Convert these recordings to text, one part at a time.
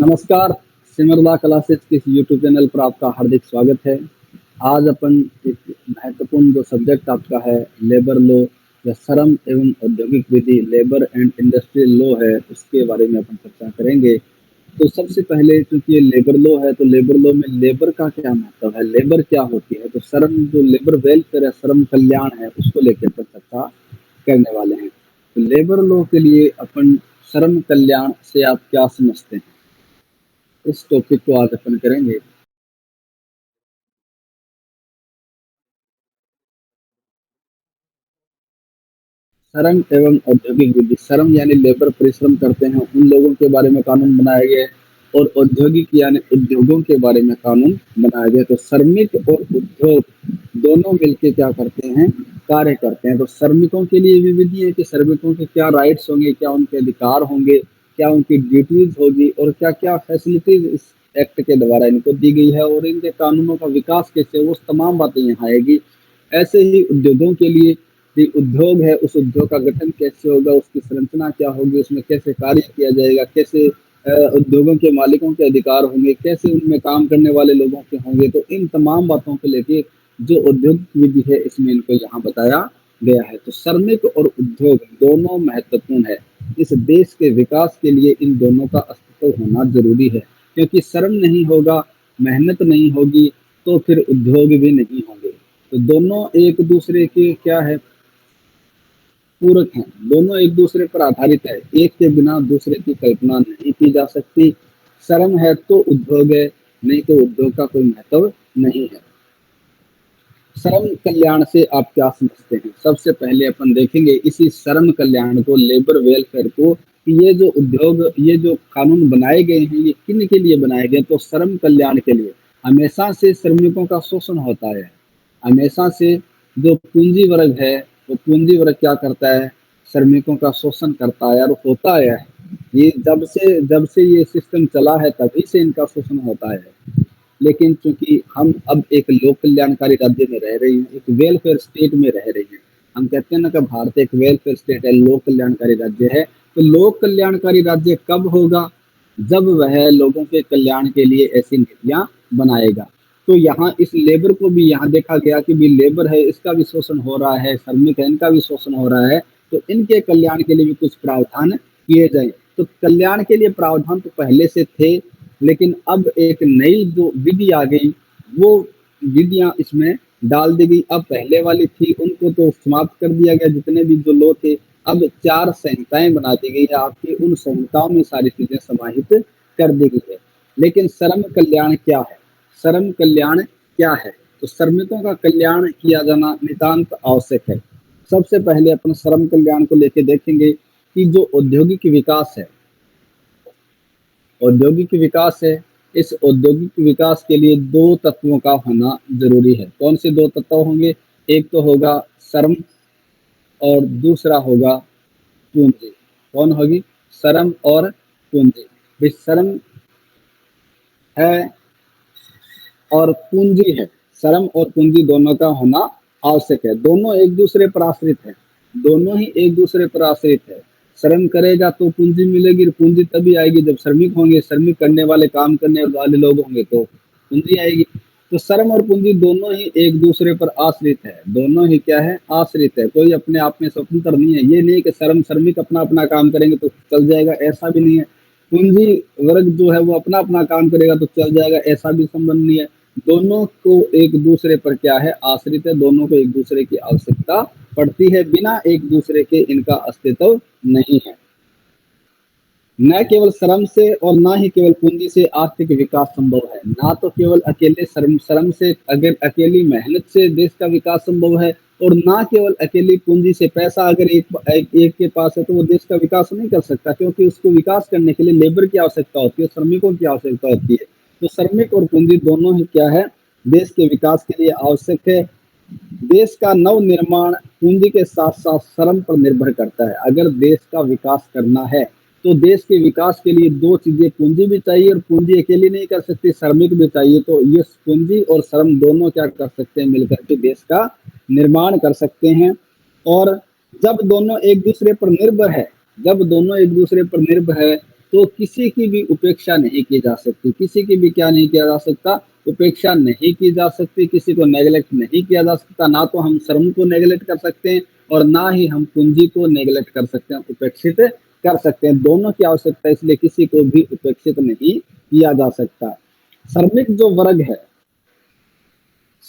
नमस्कार। सिमरला क्लासेस के YouTube channel पर आपका हार्दिक स्वागत है। आज अपन एक महत्वपूर्ण जो सब्जेक्ट आपका है लेबर लॉ या श्रम एवं औद्योगिक विधि लेबर एंड इंडस्ट्रियल लॉ है, उसके बारे में अपन चर्चा करेंगे। तो सबसे पहले चूंकि ये लेबर लॉ है तो लेबर लॉ में लेबर का क्या महत्व है, लेबर क्या होती है, तो श्रम जो लेबर वेलफेयर है, श्रम कल्याण है, उसको लेकर अपन चर्चा करने वाले हैं। तो लेबर लॉ के लिए अपन श्रम कल्याण से आप क्या समझते हैं, इस टॉपिक को आज अपन करेंगे। श्रम एवं औद्योगिक विधि, श्रम यानी लेबर परिश्रम करते हैं उन लोगों के बारे में कानून बनाया गया है, और औद्योगिक यानी उद्योगों के बारे में कानून बनाया गया। तो श्रमिक और उद्योग दोनों मिलकर क्या करते हैं, कार्य करते हैं। तो श्रमिकों के लिए भी विधि है कि श्रमिकों के क्या राइट्स होंगे, क्या उनके अधिकार होंगे, क्या उनकी ड्यूटीज होगी, और क्या क्या फैसिलिटीज इस एक्ट के द्वारा इनको दी गई है, और इनके कानूनों का विकास कैसे, वो तमाम बातें यहाँ आएगी। ऐसे ही उद्योगों के लिए कि उद्योग है, उस उद्योग का गठन कैसे होगा, उसकी संरचना क्या होगी, उसमें कैसे कार्य किया जाएगा, कैसे उद्योगों के मालिकों के अधिकार होंगे, कैसे उनमें काम करने वाले लोगों के होंगे। तो इन तमाम बातों को लेके जो उद्योग विधि है इसमें इनको यहाँ बताया गया है। तो श्रमिक और उद्योग दोनों महत्वपूर्ण है। इस देश के विकास के लिए इन दोनों का अस्तित्व होना जरूरी है, क्योंकि श्रम नहीं होगा, मेहनत नहीं होगी, तो फिर उद्योग भी नहीं होंगे। तो दोनों एक दूसरे के क्या है, पूरक हैं, दोनों एक दूसरे पर आधारित है। एक के बिना दूसरे की कल्पना नहीं की जा सकती। श्रम है तो उद्योग है, नहीं तो उद्योग का कोई महत्व नहीं है। श्रम कल्याण से आप क्या समझते हैं? सबसे पहले अपन देखेंगे इसी श्रम कल्याण को, लेबर वेलफेयर को, कि ये जो उद्योग, ये जो कानून बनाए गए हैं, ये किन के लिए बनाए गए? तो श्रम कल्याण के लिए। हमेशा से श्रमिकों का शोषण होता है, हमेशा से जो पूंजी वर्ग है, वो पूंजी वर्ग क्या करता है, श्रमिकों का शोषण करता है और होता है। ये जब से ये सिस्टम चला है तभी से इनका शोषण होता है। लेकिन चूंकि हम अब एक लोक कल्याणकारी राज्य में रह रहे हैं, एक वेलफेयर स्टेट में रह रहे हैं, हम कहते हैं ना कि भारत एक वेलफेयर स्टेट है, लोक कल्याणकारी राज्य है। तो लोक कल्याणकारी राज्य कब होगा? जब वह लोगों के कल्याण के लिए ऐसी नीतियां बनाएगा। तो यहाँ इस लेबर को भी यहाँ देखा गया कि भी लेबर है, इसका भी शोषण हो रहा है, श्रमिक है, इनका भी शोषण हो रहा है, तो इनके कल्याण के लिए भी कुछ प्रावधान किए जाए। तो कल्याण के लिए प्रावधान तो पहले से थे, लेकिन अब एक नई जो विधि आ गई, वो विधियां इसमें डाल दी गई। अब पहले वाली थी उनको तो समाप्त कर दिया गया, जितने भी जो लॉ थे। अब 4 संहिताएं बना दी गई है आपकी, उन संहिताओं में सारी चीजें समाहित कर दी गई है। लेकिन श्रम कल्याण क्या है? श्रम कल्याण क्या है? तो श्रमिकों का कल्याण किया जाना नितांत आवश्यक है। सबसे पहले अपन श्रम कल्याण को लेकर देखेंगे कि जो औद्योगिक विकास है, औद्योगिक विकास है, इस औद्योगिक विकास के लिए 2 तत्वों का होना जरूरी है। कौन से 2 तत्व होंगे? एक तो होगा श्रम और दूसरा होगा पूंजी। कौन होगी? श्रम और पूंजी। भी श्रम है और पूंजी है, श्रम और पूंजी दोनों का होना आवश्यक है। दोनों एक दूसरे पर आश्रित है, दोनों ही एक दूसरे पर आश्रित है। श्रम करेगा तो पूंजी मिलेगी, पूंजी तभी आएगी जब श्रमिक होंगे, श्रमिक करने वाले, काम करने वाले लोग होंगे तो पूंजी आएगी। तो श्रम और पूंजी दोनों ही एक दूसरे पर आश्रित है, दोनों ही क्या है, आश्रित है। कोई अपने आप में स्वतंत्र नहीं है। ये नहीं कि श्रमिक अपना अपना काम करेंगे तो चल जाएगा, ऐसा भी नहीं है। पूंजी वर्ग जो है वो अपना अपना काम करेगा तो चल जाएगा, ऐसा भी संबंध नहीं है। दोनों को एक दूसरे पर क्या है, आश्रित है। दोनों को एक दूसरे की आवश्यकता पड़ती है, बिना एक दूसरे के इनका अस्तित्व नहीं है। न केवल श्रम से और ना ही केवल पूंजी से आर्थिक विकास संभव है। ना तो केवल अकेले श्रम से, अगर अकेली मेहनत से देश का विकास संभव है, और ना केवल अकेली पूंजी से। पैसा अगर एक के पास है तो वो देश का विकास नहीं कर सकता, क्योंकि उसको विकास करने के लिए लेबर की आवश्यकता होती है, श्रमिकों की आवश्यकता होती है। तो श्रमिक और पूंजी दोनों ही क्या है, देश के विकास के लिए आवश्यक है। देश का नव निर्माण पूंजी के साथ साथ श्रम पर निर्भर करता है। अगर देश का विकास करना है तो देश के विकास के लिए 2 चीजें, पूंजी भी चाहिए, और पूंजी अकेली नहीं कर सकती, श्रमिक भी चाहिए। तो ये पूंजी और श्रम दोनों क्या कर सकते हैं, मिलकर के देश का निर्माण कर सकते हैं। और जब दोनों एक दूसरे पर निर्भर है, जब दोनों एक दूसरे पर निर्भर है, तो किसी की भी उपेक्षा नहीं की जा सकती, किसी की भी क्या नहीं किया जा सकता, उपेक्षा नहीं की जा सकती, किसी को नेगलेक्ट नहीं किया जा सकता। ना तो हम श्रम को नेगलेक्ट कर सकते हैं और ना ही हम पूंजी को नेगलेक्ट कर सकते हैं, उपेक्षित कर सकते हैं। दोनों की आवश्यकता है, इसलिए किसी को भी उपेक्षित नहीं किया जा सकता। श्रमिक जो वर्ग है,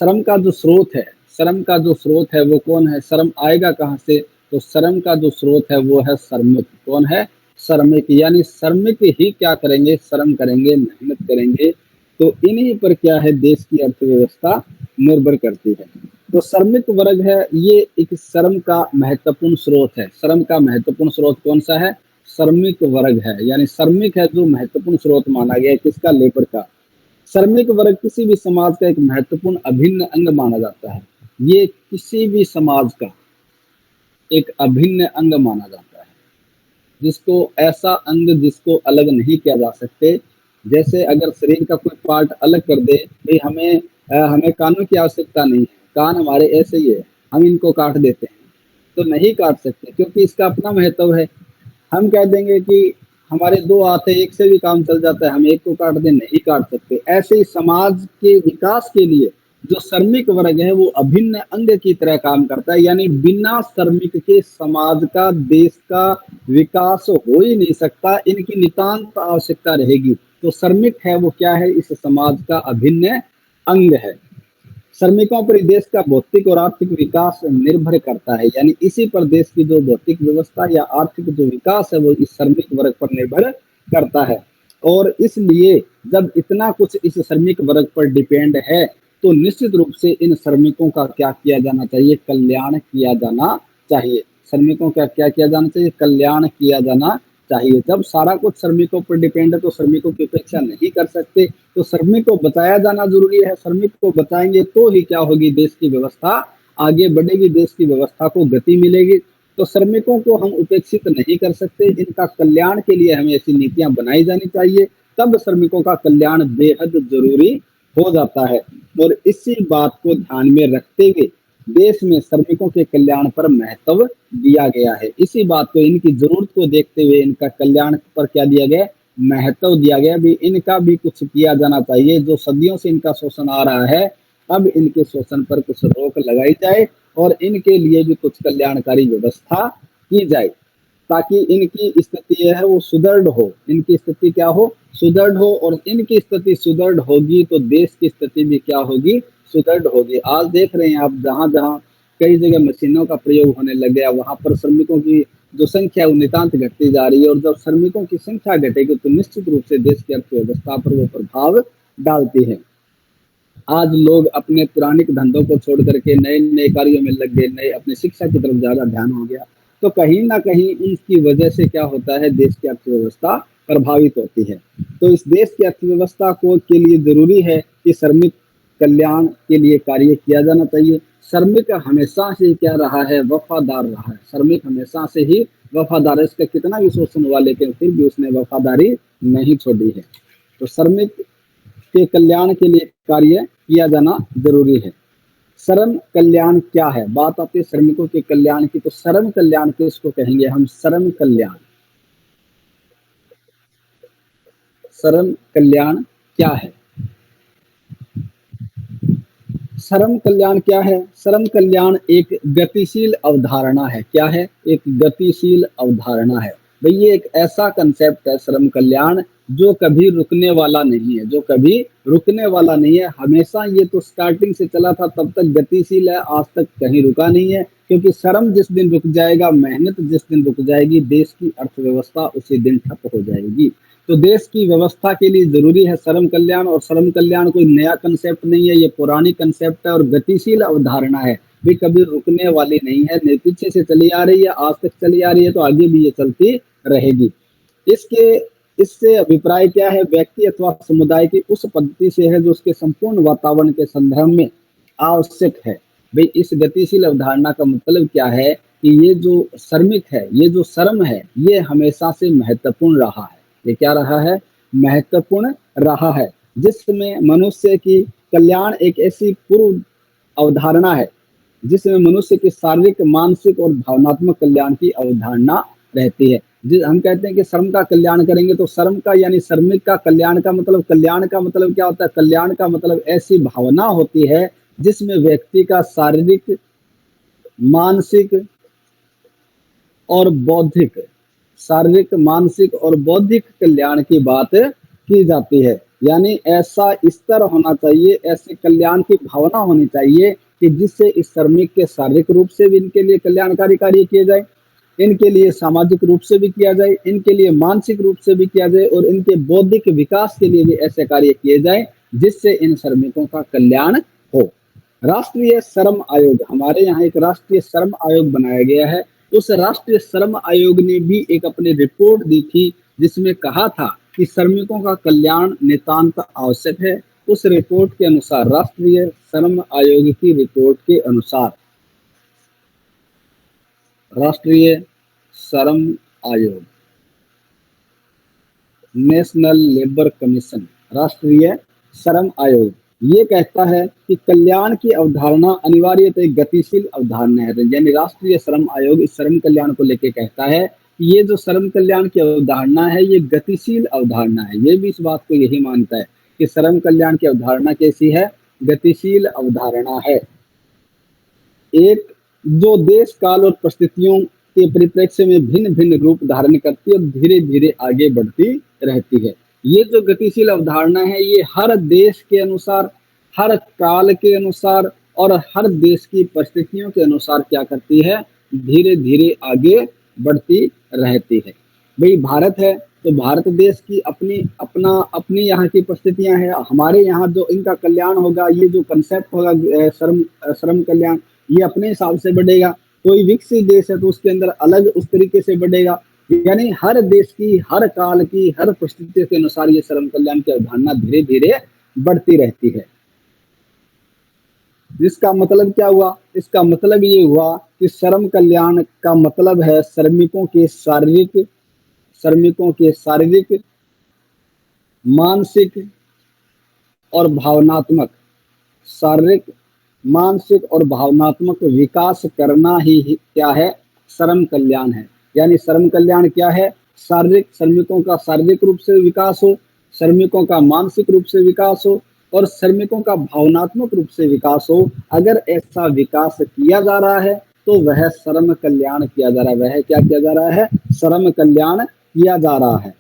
श्रम का जो स्रोत है, श्रम का जो स्रोत है वो कौन है? श्रम आएगा कहाँ से? तो श्रम का जो स्रोत है वो है श्रमिक। कौन है? श्रमिक। यानी श्रमिक ही क्या करेंगे? श्रम करेंगे, मेहनत करेंगे। तो इन्हीं पर क्या है, देश की अर्थव्यवस्था निर्भर करती है। तो श्रमिक वर्ग है, ये एक श्रम का महत्वपूर्ण स्रोत है। श्रम का महत्वपूर्ण स्रोत कौन सा है? श्रमिक वर्ग है। यानी श्रमिक है जो महत्वपूर्ण स्रोत माना गया है, किसका? लेबर का। श्रमिक वर्ग किसी भी समाज का एक महत्वपूर्ण अभिन्न अंग माना जाता है। ये किसी भी समाज का एक अभिन्न अंग माना जाता है, जिसको ऐसा अंग जिसको अलग नहीं किया जा सकते। जैसे अगर शरीर का कोई पार्ट अलग कर दे, भाई हमें कानों की आवश्यकता नहीं है, कान हमारे ऐसे ही है, हम इनको काट देते हैं, तो नहीं काट सकते क्योंकि इसका अपना महत्व है। हम कह देंगे कि हमारे दो हाथ है, एक से भी काम चल जाता है, हम एक को काट दें, नहीं काट सकते। ऐसे ही समाज के विकास के लिए जो श्रमिक वर्ग है वो अभिन्न अंग की तरह काम करता है। यानी बिना श्रमिक के समाज का, देश का विकास हो ही नहीं सकता। इनकी नितांत आवश्यकता रहेगी। तो श्रमिक है वो क्या है? इस समाज का अभिन्न अंग है। श्रमिकों पर देश का भौतिक और आर्थिक विकास निर्भर करता है। यानी इसी पर देश की जो भौतिक व्यवस्था या आर्थिक जो विकास है वो इस श्रमिक वर्ग पर निर्भर करता है। और इसलिए जब इतना कुछ इस श्रमिक वर्ग पर डिपेंड है तो निश्चित रूप से इन श्रमिकों का क्या किया जाना चाहिए? कल्याण किया जाना चाहिए। श्रमिकों का क्या किया जाना चाहिए? कल्याण किया जाना चाहिए। जब सारा कुछ श्रमिकों पर डिपेंड है तो श्रमिकों की उपेक्षा नहीं कर सकते। तो श्रमिक को बचाया जाना जरूरी है। श्रमिक को बचाएंगे तो ही क्या होगी? देश की व्यवस्था आगे बढ़ेगी, देश की व्यवस्था को गति मिलेगी। तो श्रमिकों को हम उपेक्षित नहीं कर सकते। इनका कल्याण के लिए हमें ऐसी नीतियां बनाई जानी चाहिए, तब श्रमिकों का कल्याण बेहद जरूरी हो जाता है। और इसी बात को ध्यान में रखते हुए देश में श्रमिकों के कल्याण पर महत्व दिया गया है। इसी बात को, इनकी जरूरत को देखते हुए इनका कल्याण पर क्या दिया गया? महत्व दिया गया। भी इनका भी कुछ किया जाना चाहिए। जो सदियों से इनका शोषण आ रहा है, अब इनके शोषण पर कुछ रोक लगाई जाए और इनके लिए भी कुछ कल्याणकारी व्यवस्था की जाए, ताकि इनकी स्थिति है वो सुदृढ़ हो। इनकी स्थिति क्या हो? सुदृढ़ हो। और इनकी स्थिति सुदृढ़ होगी तो देश की स्थिति भी क्या होगी? सुदृढ़ होगी। आज देख रहे हैं आप, जहां जहां कई जगह मशीनों का प्रयोग होने लग गया, वहां पर श्रमिकों की जो संख्या है वो नितांत घटती जा रही है। और जब श्रमिकों की संख्या घटेगी तो निश्चित रूप से देश की अर्थव्यवस्था पर वो प्रभाव डालती है। आज लोग अपने पुरानिक धंधों को छोड़ करके नए नए कार्यों में लग गए, नए अपने शिक्षा की तरफ ज्यादा ध्यान हो गया। तो कहीं ना कहीं उनकी वजह से क्या होता है? देश की अर्थव्यवस्था प्रभावित होती है। तो इस देश की अर्थव्यवस्था को के लिए जरूरी है कि श्रमिक कल्याण के लिए कार्य किया जाना चाहिए। श्रमिक हमेशा से क्या रहा है? वफादार रहा है। श्रमिक हमेशा से ही वफादार है। इसका कितना भी शोषण हुआ लेकिन फिर भी उसने वफादारी नहीं छोड़ी है। तो श्रमिक के कल्याण के लिए कार्य किया जाना जरूरी है। श्रम कल्याण क्या है? बात आती है श्रमिकों के कल्याण की, तो श्रम कल्याण किसको कहेंगे हम? श्रम कल्याण। श्रम कल्याण क्या है? श्रम कल्याण क्या है? श्रम कल्याण एक गतिशील अवधारणा है। क्या है? एक गतिशील अवधारणा है। भाई ये एक ऐसा कंसेप्ट है श्रम कल्याण जो कभी रुकने वाला नहीं है, जो कभी रुकने वाला नहीं है। हमेशा ये तो स्टार्टिंग से चला था, तब तक गतिशील है, आज तक कहीं रुका नहीं है। क्योंकि श्रम जिस दिन रुक जाएगा, मेहनत जिस दिन रुक जाएगी, देश की अर्थव्यवस्था उसी दिन ठप हो जाएगी। तो देश की व्यवस्था के लिए जरूरी है श्रम कल्याण। और श्रम कल्याण कोई नया कंसेप्ट नहीं है, ये पुरानी कंसेप्ट है और गतिशील अवधारणा है, भी कभी रुकने वाली नहीं है। पीछे से चली आ रही है, आज तक चली आ रही है, तो आगे भी ये चलती रहेगी। इससे अभिप्राय क्या है? व्यक्ति अथवा समुदाय की उस पद्धति से है जो उसके संपूर्ण वातावरण के संदर्भ में आवश्यक है। भाई इस गतिशील अवधारणा का मतलब क्या है? कि ये जो श्रमिक है, ये जो श्रम है, ये हमेशा से महत्वपूर्ण रहा है। ये क्या रहा है? महत्वपूर्ण रहा है, जिसमें मनुष्य की कल्याण एक ऐसी पूर्व अवधारणा है जिसमें मनुष्य के शारीरिक, मानसिक और भावनात्मक कल्याण की अवधारणा रहती है। जिस हम कहते हैं कि श्रम का कल्याण करेंगे, तो श्रम का यानी श्रमिक का कल्याण का मतलब, कल्याण का मतलब क्या होता है? कल्याण का मतलब ऐसी भावना होती है जिसमें व्यक्ति का शारीरिक, मानसिक और बौद्धिक, शारीरिक, मानसिक और बौद्धिक कल्याण की बात की जाती है। यानी ऐसा स्तर होना चाहिए, ऐसे कल्याण की भावना होनी चाहिए कि जिससे इस श्रमिक के शारीरिक रूप से भी इनके लिए कल्याणकारी कार्य किए जाए, इनके लिए सामाजिक रूप से भी किया जाए, इनके लिए मानसिक रूप से भी किया जाए और इनके बौद्धिक विकास के लिए भी ऐसे कार्य किए जाए जिससे इन श्रमिकों का कल्याण हो। राष्ट्रीय श्रम आयोग, हमारे यहाँ एक राष्ट्रीय श्रम आयोग बनाया गया है। उस राष्ट्रीय श्रम आयोग ने भी एक अपनी रिपोर्ट दी थी जिसमें कहा था कि श्रमिकों का कल्याण नितांत आवश्यक है। उस रिपोर्ट के अनुसार, राष्ट्रीय श्रम आयोग की रिपोर्ट के अनुसार, राष्ट्रीय श्रम आयोग, नेशनल लेबर कमीशन, राष्ट्रीय श्रम आयोग ये कहता है कि कल्याण की अवधारणा अनिवार्यतः एक गतिशील अवधारणा है। यानी राष्ट्रीय श्रम आयोग इस श्रम कल्याण को लेकर कहता है कि ये जो श्रम कल्याण की अवधारणा है ये गतिशील अवधारणा है। ये भी इस बात को यही मानता है कि श्रम कल्याण की अवधारणा कैसी है? गतिशील अवधारणा है। एक जो देश काल और परिस्थितियों के परिप्रेक्ष्य में भिन्न भिन्न रूप धारण करती है और धीरे धीरे आगे बढ़ती रहती है। ये जो गतिशील अवधारणा है ये हर देश के अनुसार, हर काल के अनुसार और हर देश की परिस्थितियों के अनुसार क्या करती है? धीरे धीरे आगे बढ़ती रहती है। भाई भारत है तो भारत देश की अपनी यहाँ की परिस्थितियां हैं। हमारे यहाँ जो इनका कल्याण होगा, ये जो कंसेप्ट होगा श्रम कल्याण, ये अपने हिसाब से बढ़ेगा। कोई विकसित देश है तो उसके अंदर अलग उस तरीके से बढ़ेगा। यानी हर देश की, हर काल की, हर परिस्थिति के अनुसार ये श्रम कल्याण की अवधारणा धीरे धीरे बढ़ती रहती है। इसका मतलब क्या हुआ? इसका मतलब ये हुआ कि श्रम कल्याण का मतलब है श्रमिकों के शारीरिक, मानसिक और भावनात्मक, शारीरिक, मानसिक और भावनात्मक विकास करना ही क्या है? श्रम कल्याण है। यानी श्रम कल्याण क्या है? श्रमिकों का शारीरिक रूप से विकास हो, श्रमिकों का मानसिक रूप से विकास हो और श्रमिकों का भावनात्मक रूप से विकास हो। अगर ऐसा विकास किया जा रहा है तो वह श्रम कल्याण किया जा रहा है। वह क्या किया जा रहा है? श्रम कल्याण किया जा रहा है।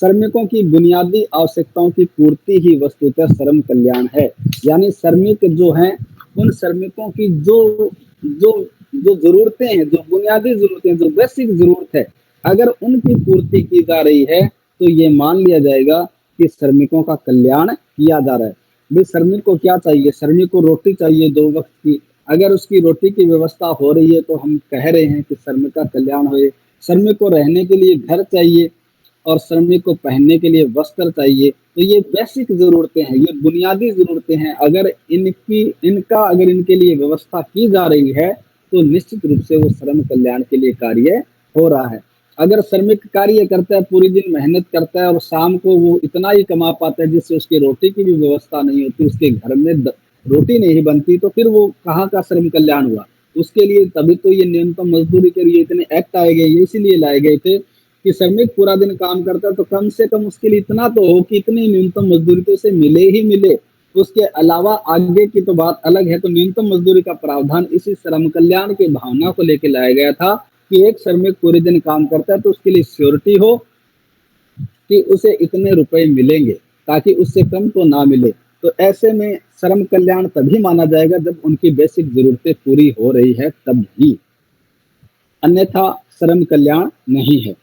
श्रमिकों की बुनियादी आवश्यकताओं की पूर्ति ही वस्तुतः श्रम कल्याण है। यानी श्रमिक जो हैं, उन श्रमिकों की जो जो जो जरूरतें हैं, जो बुनियादी जरूरतें, जो बेसिक जरूरत है, अगर उनकी पूर्ति की जा रही है तो ये मान लिया जाएगा कि श्रमिकों का कल्याण किया जा रहा है। भाई श्रमिक को क्या चाहिए? श्रमिक को रोटी चाहिए 2 वक्त की। अगर उसकी रोटी की व्यवस्था हो रही है तो हम कह रहे हैं कि श्रमिक का कल्याण हो। श्रमिक को रहने के लिए घर चाहिए और श्रमिक को पहनने के लिए वस्त्र चाहिए। तो ये बेसिक जरूरतें हैं, ये बुनियादी जरूरतें हैं। अगर इनके लिए व्यवस्था की जा रही है तो निश्चित रूप से वो श्रम कल्याण के लिए कार्य हो रहा है। अगर श्रमिक कार्य करता है, पूरी दिन मेहनत करता है और शाम को वो इतना ही कमा पाता है जिससे उसकी रोटी की भी व्यवस्था नहीं होती, उसके घर में रोटी नहीं बनती, तो फिर वो कहाँ का श्रम कल्याण हुआ? उसके लिए तभी तो ये न्यूनतम मजदूरी के लिए इतने एक्ट आए गए, ये इसीलिए लाए गए थे कि श्रमिक पूरा दिन काम करता है तो कम से कम उसके लिए इतना तो हो कि इतनी न्यूनतम मजदूरी तो उसे मिले ही मिले। उसके अलावा आगे की तो बात अलग है। तो न्यूनतम मजदूरी का प्रावधान इसी श्रम कल्याण की भावना को लेकर लाया गया था कि एक श्रमिक पूरे दिन काम करता है तो उसके लिए श्योरिटी हो कि उसे इतने रुपए मिलेंगे, ताकि उससे कम तो ना मिले। तो ऐसे में श्रम कल्याण तभी माना जाएगा जब उनकी बेसिक जरूरतें पूरी हो रही है, तब ही, अन्यथा श्रम कल्याण नहीं है।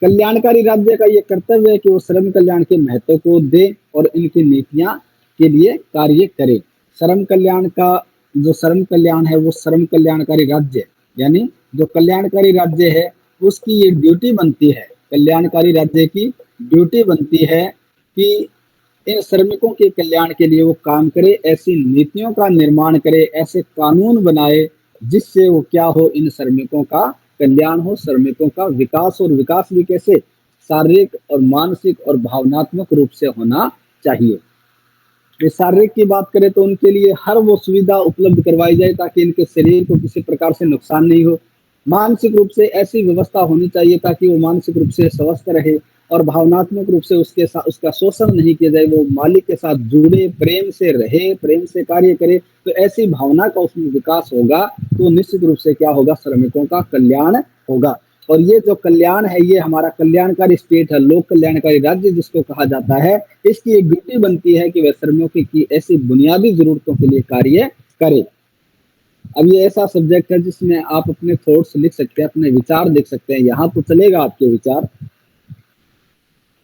कल्याणकारी राज्य का यह कर्तव्य है कि वो श्रम कल्याण के महत्व को दे और इनकी नीतियां के लिए कार्य करे। श्रम कल्याण का जो श्रम कल्याण है वो श्रम कल्याणकारी राज्य, यानी जो कल्याणकारी राज्य है उसकी ये ड्यूटी बनती है, कल्याणकारी राज्य की ड्यूटी बनती है कि इन श्रमिकों के कल्याण के लिए वो काम करे, ऐसी नीतियों का निर्माण करे, ऐसे कानून बनाए जिससे वो क्या हो, इन श्रमिकों का कल्याण हो, श्रमिकों का विकास। और विकास भी कैसे? शारीरिक और मानसिक और भावनात्मक रूप से होना चाहिए। शारीरिक की बात करें तो उनके लिए हर वो सुविधा उपलब्ध करवाई जाए ताकि इनके शरीर को किसी प्रकार से नुकसान नहीं हो। मानसिक रूप से ऐसी व्यवस्था होनी चाहिए ताकि वो मानसिक रूप से स्वस्थ रहे और भावनात्मक रूप से उसके साथ उसका शोषण नहीं किया जाए, वो मालिक के साथ जुड़े, प्रेम से रहे, प्रेम से कार्य करे। तो ऐसी भावना का उसमें विकास होगा तो निश्चित रूप से क्या होगा, श्रमिकों का कल्याण होगा। और ये जो कल्याण है ये हमारा कल्याणकारी स्टेट है, लोक कल्याणकारी राज्य जिसको कहा जाता है, इसकी एक ड्यूटी बनती है कि वह श्रमिकों की ऐसी बुनियादी जरूरतों के लिए कार्य करे। अब ये ऐसा सब्जेक्ट है जिसमें आप अपने थॉट्स लिख सकते हैं, अपने विचार लिख सकते हैं, यहाँ तो चलेगा आपके विचार।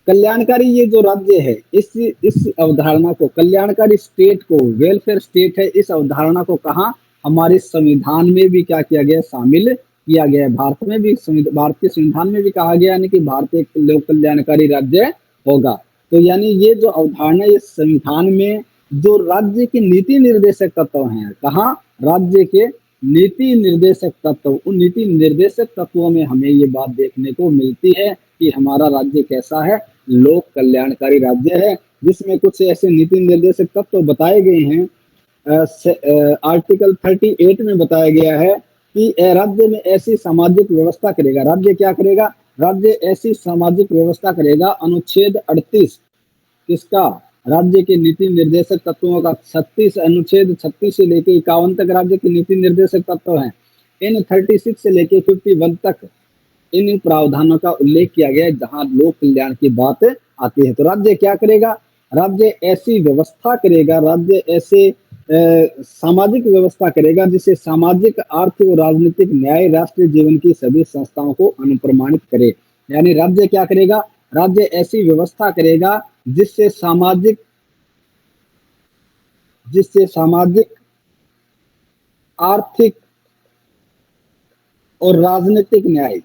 कल्याणकारी ये जो राज्य है, इस अवधारणा को, कल्याणकारी स्टेट को, वेलफेयर स्टेट है, इस अवधारणा को कहा हमारे संविधान में भी क्या किया गया, शामिल किया गया है। भारत में भी, भारतीय संविधान में भी कहा गया, यानी कि भारत एक लोक कल्याणकारी राज्य होगा। तो यानी ये जो अवधारणा, ये संविधान में जो राज्य के नीति निर्देशक तत्व हैं, कहा राज्य के नीति निर्देशक तत्व, उन नीति निर्देशक तत्वों में हमें ये बात देखने को मिलती है कि हमारा राज्य कैसा है, लोक कल्याणकारी राज्य है, जिसमें कुछ ऐसे नीति निर्देशक तत्व बताए गए हैं। आर्टिकल 38 में बताया गया है कि राज्य में ऐसी सामाजिक व्यवस्था करेगा, राज्य क्या करेगा, राज्य ऐसी सामाजिक व्यवस्था करेगा। अनुच्छेद 38 किसका, राज्य के नीति निर्देशक तत्वों का 36, अनुच्छेद 36 से लेकर 51 तक राज्य के नीति निर्देशक तत्व हैं। इन 36 से लेकर 51 तक इन प्रावधानों का उल्लेख किया गया है जहां लोक कल्याण की बात आती है। तो राज्य क्या करेगा, राज्य ऐसी व्यवस्था करेगा, राज्य ऐसे सामाजिक व्यवस्था करेगा जिससे सामाजिक, आर्थिक और राजनीतिक न्याय राष्ट्रीय जीवन की सभी संस्थाओं को अनुप्रमाणित करे। यानी राज्य क्या करेगा, राज्य ऐसी व्यवस्था करेगा जिससे सामाजिक, आर्थिक और राजनीतिक न्याय,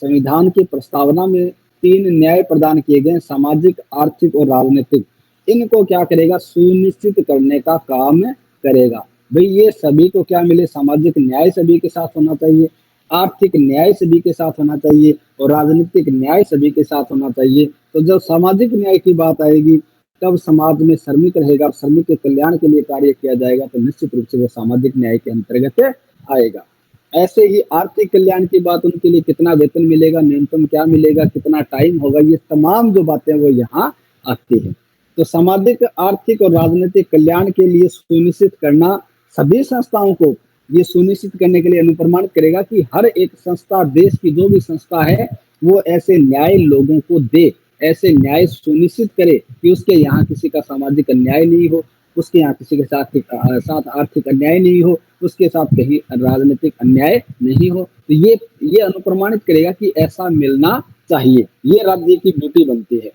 संविधान की प्रस्तावना में 3 न्याय प्रदान किए गए, सामाजिक, आर्थिक और राजनीतिक, इनको क्या करेगा, सुनिश्चित करने का काम करेगा। भाई ये सभी को क्या मिले, सामाजिक न्याय सभी के साथ होना चाहिए, आर्थिक न्याय सभी के साथ होना चाहिए और राजनीतिक न्याय सभी के साथ होना चाहिए। तो जब सामाजिक न्याय की बात आएगी तब समाज में श्रमिक रहेगा, श्रमिक के कल्याण के लिए कार्य किया जाएगा, तो निश्चित रूप से वो सामाजिक न्याय के अंतर्गत आएगा। ऐसे ही आर्थिक कल्याण की बात, उनके लिए कितना वेतन मिलेगा, न्यूनतम क्या मिलेगा, कितना टाइम होगा, ये तमाम जो बातें वो यहाँ आती है। तो सामाजिक, आर्थिक और राजनीतिक कल्याण के लिए सुनिश्चित करना, सभी संस्थाओं को ये सुनिश्चित करने के लिए अनुप्रमाणित करेगा कि हर एक संस्था, देश की जो भी संस्था है, वो ऐसे न्याय लोगों को दे, ऐसे न्याय सुनिश्चित करे कि उसके यहाँ किसी का सामाजिक अन्याय नहीं हो, उसके यहाँ किसी के साथ आर्थिक अन्याय नहीं हो, उसके साथ कहीं राजनीतिक अन्याय नहीं हो। तो ये अनुप्रमाणित करेगा कि ऐसा मिलना चाहिए, ये राज्य की ड्यूटी बनती है।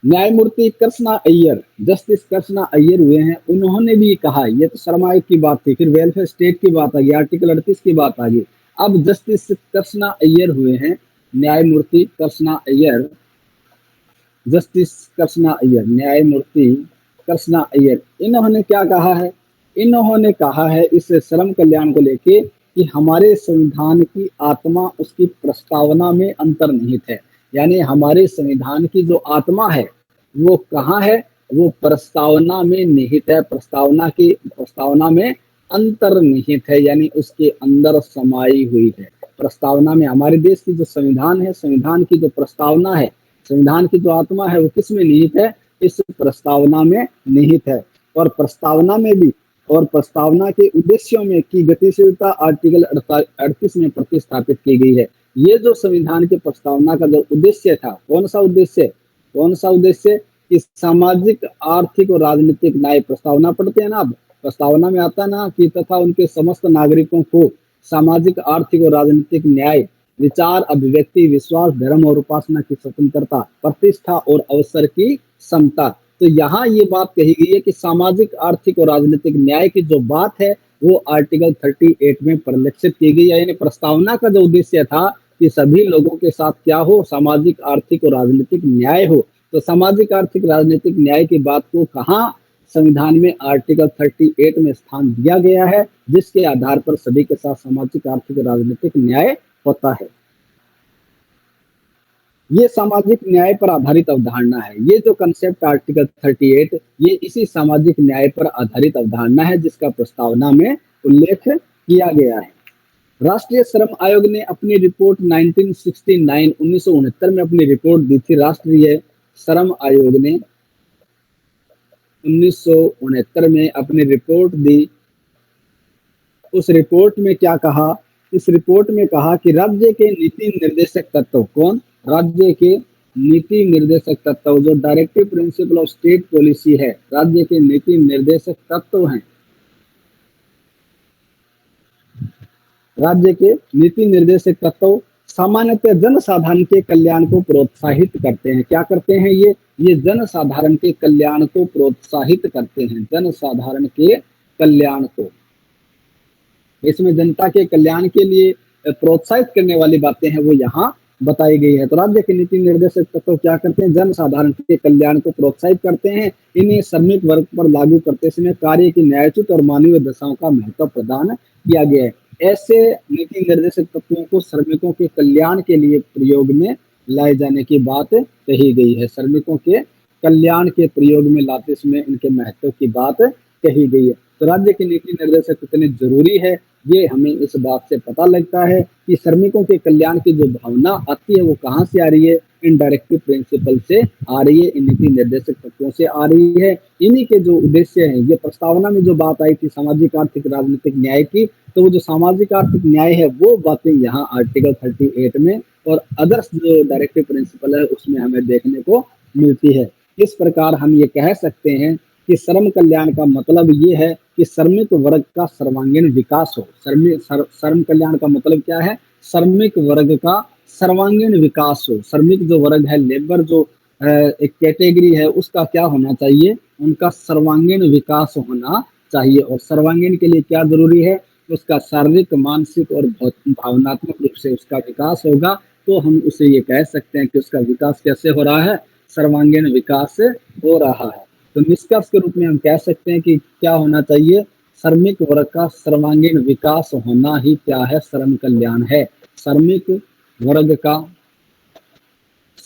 न्यायमूर्ति कृष्णा अय्यर, जस्टिस कृष्णा अय्यर हुए हैं, उन्होंने भी कहा, ये तो शर्मा आयोग की बात थी, फिर वेलफेयर स्टेट की बात आ गई, आर्टिकल 38 की बात आ गई, अब जस्टिस कृष्णा अय्यर हुए हैं, न्यायमूर्ति कृष्णा अय्यर, जस्टिस कृष्णा अय्यर, न्यायमूर्ति कृष्णा अय्यर, इन्होंने क्या कहा है, इन्होंने कहा है इस श्रम कल्याण को लेके कि हमारे संविधान की आत्मा उसकी प्रस्तावना में अंतर्निहित है। यानी हमारे संविधान की जो आत्मा है वो कहाँ है, वो प्रस्तावना में निहित है, प्रस्तावना में अंतर्निहित है, यानी उसके अंदर समाई हुई है। प्रस्तावना में हमारे देश की जो संविधान है, संविधान की जो प्रस्तावना है, संविधान की जो आत्मा है वो किस में निहित है, इस प्रस्तावना में निहित है। और प्रस्तावना में भी, और प्रस्तावना के उद्देश्यों में की गतिशीलता आर्टिकल 38 में प्रतिस्थापित की गई है। ये जो संविधान की प्रस्तावना का जो उद्देश्य था, कौन सा उद्देश्य कि सामाजिक, आर्थिक और राजनीतिक न्याय, प्रस्तावना पढ़ते हैं ना आप, प्रस्तावना में आता है ना कि तथा उनके समस्त नागरिकों को सामाजिक, आर्थिक और राजनीतिक न्याय, विचार, अभिव्यक्ति, विश्वास, धर्म और उपासना की स्वतंत्रता, प्रतिष्ठा और अवसर की समता। तो यहाँ ये बात कही गई है कि सामाजिक, आर्थिक और राजनीतिक न्याय की जो बात है वो आर्टिकल 38 में परिलक्षित की गई है। यानी प्रस्तावना का जो उद्देश्य था कि सभी लोगों के साथ क्या हो, सामाजिक, आर्थिक और राजनीतिक न्याय हो। तो सामाजिक, आर्थिक, राजनीतिक न्याय की बात को कहाँ संविधान में आर्टिकल 38 में स्थान दिया गया है, जिसके आधार पर सभी के साथ सामाजिक, आर्थिक और राजनीतिक न्याय होता है। ये सामाजिक न्याय पर आधारित अवधारणा है। ये जो कंसेप्ट आर्टिकल 38, ये इसी सामाजिक न्याय पर आधारित अवधारणा है जिसका प्रस्तावना में उल्लेख किया गया है। राष्ट्रीय श्रम आयोग ने अपनी रिपोर्ट 1969 में अपनी रिपोर्ट दी थी। राष्ट्रीय श्रम आयोग ने 1969 में अपनी रिपोर्ट दी। उस रिपोर्ट में क्या कहा? इस रिपोर्ट में कहा कि राज्य के नीति निर्देशक तत्व, कौन? राज्य के नीति निर्देशक तत्व, जो directive principle of state policy है, राज्य के नीति निर्देशक तत्व हैं। राज्य के नीति निर्देशक तत्व सामान्यतः जनसाधारण के कल्याण को प्रोत्साहित करते हैं। क्या करते हैं? ये जनसाधारण के कल्याण को प्रोत्साहित करते हैं, जनसाधारण के कल्याण को। इसमें जनता के कल्याण के लिए प्रोत्साहित करने वाली बातें हैं वो यहाँ बताई गई है। तो राज्य के नीति निर्देशक तत्व क्या करते हैं? जनसाधारण के कल्याण को प्रोत्साहित करते हैं। इन्हें श्रमिक वर्ग पर लागू करते समय कार्य की न्यायोचित और मानवीय दशाओं का महत्व प्रदान किया गया है। ऐसे नीति निर्देशक तत्वों को श्रमिकों के कल्याण के लिए प्रयोग में लाए जाने की बात कही गई है। श्रमिकों के कल्याण के प्रयोग में लाते समय इनके महत्व की बात कही गई है। तो राज्य की नीति निर्देशक कितने जरूरी है, ये हमें इस बात से पता लगता है कि श्रमिकों के कल्याण की जो भावना आती है वो कहाँ से आ रही है? इन डायरेक्टिव प्रिंसिपल से आ रही है, इन नीति निर्देशक तत्वों से आ रही है। इन्हीं के जो उद्देश्य हैं, ये प्रस्तावना में जो बात आई थी सामाजिक आर्थिक राजनीतिक न्याय की, तो वो जो सामाजिक आर्थिक न्याय है वो बातें यहाँ आर्टिकल 38 में और अदर्स जो डायरेक्टिव प्रिंसिपल है उसमें हमें देखने को मिलती है। इस प्रकार हम ये कह सकते हैं कि श्रम कल्याण का मतलब ये है कि श्रमिक वर्ग का सर्वांगीण विकास हो। श्रम कल्याण का मतलब क्या है? श्रमिक वर्ग का सर्वांगीण विकास हो। श्रमिक जो वर्ग है, लेबर जो एक कैटेगरी है, उसका क्या होना चाहिए? उनका सर्वांगीण विकास होना चाहिए। और सर्वांगीण के लिए क्या जरूरी है? उसका शारीरिक, मानसिक और भावनात्मक रूप से उसका विकास होगा। तो हम उसे ये कह सकते हैं कि उसका विकास कैसे हो रहा है? सर्वांगीण विकास हो रहा है। तो निष्कर्ष के रूप में हम कह सकते हैं कि क्या होना चाहिए? श्रमिक वर्ग का सर्वांगीण विकास होना ही क्या है? श्रम कल्याण है। श्रमिक वर्ग का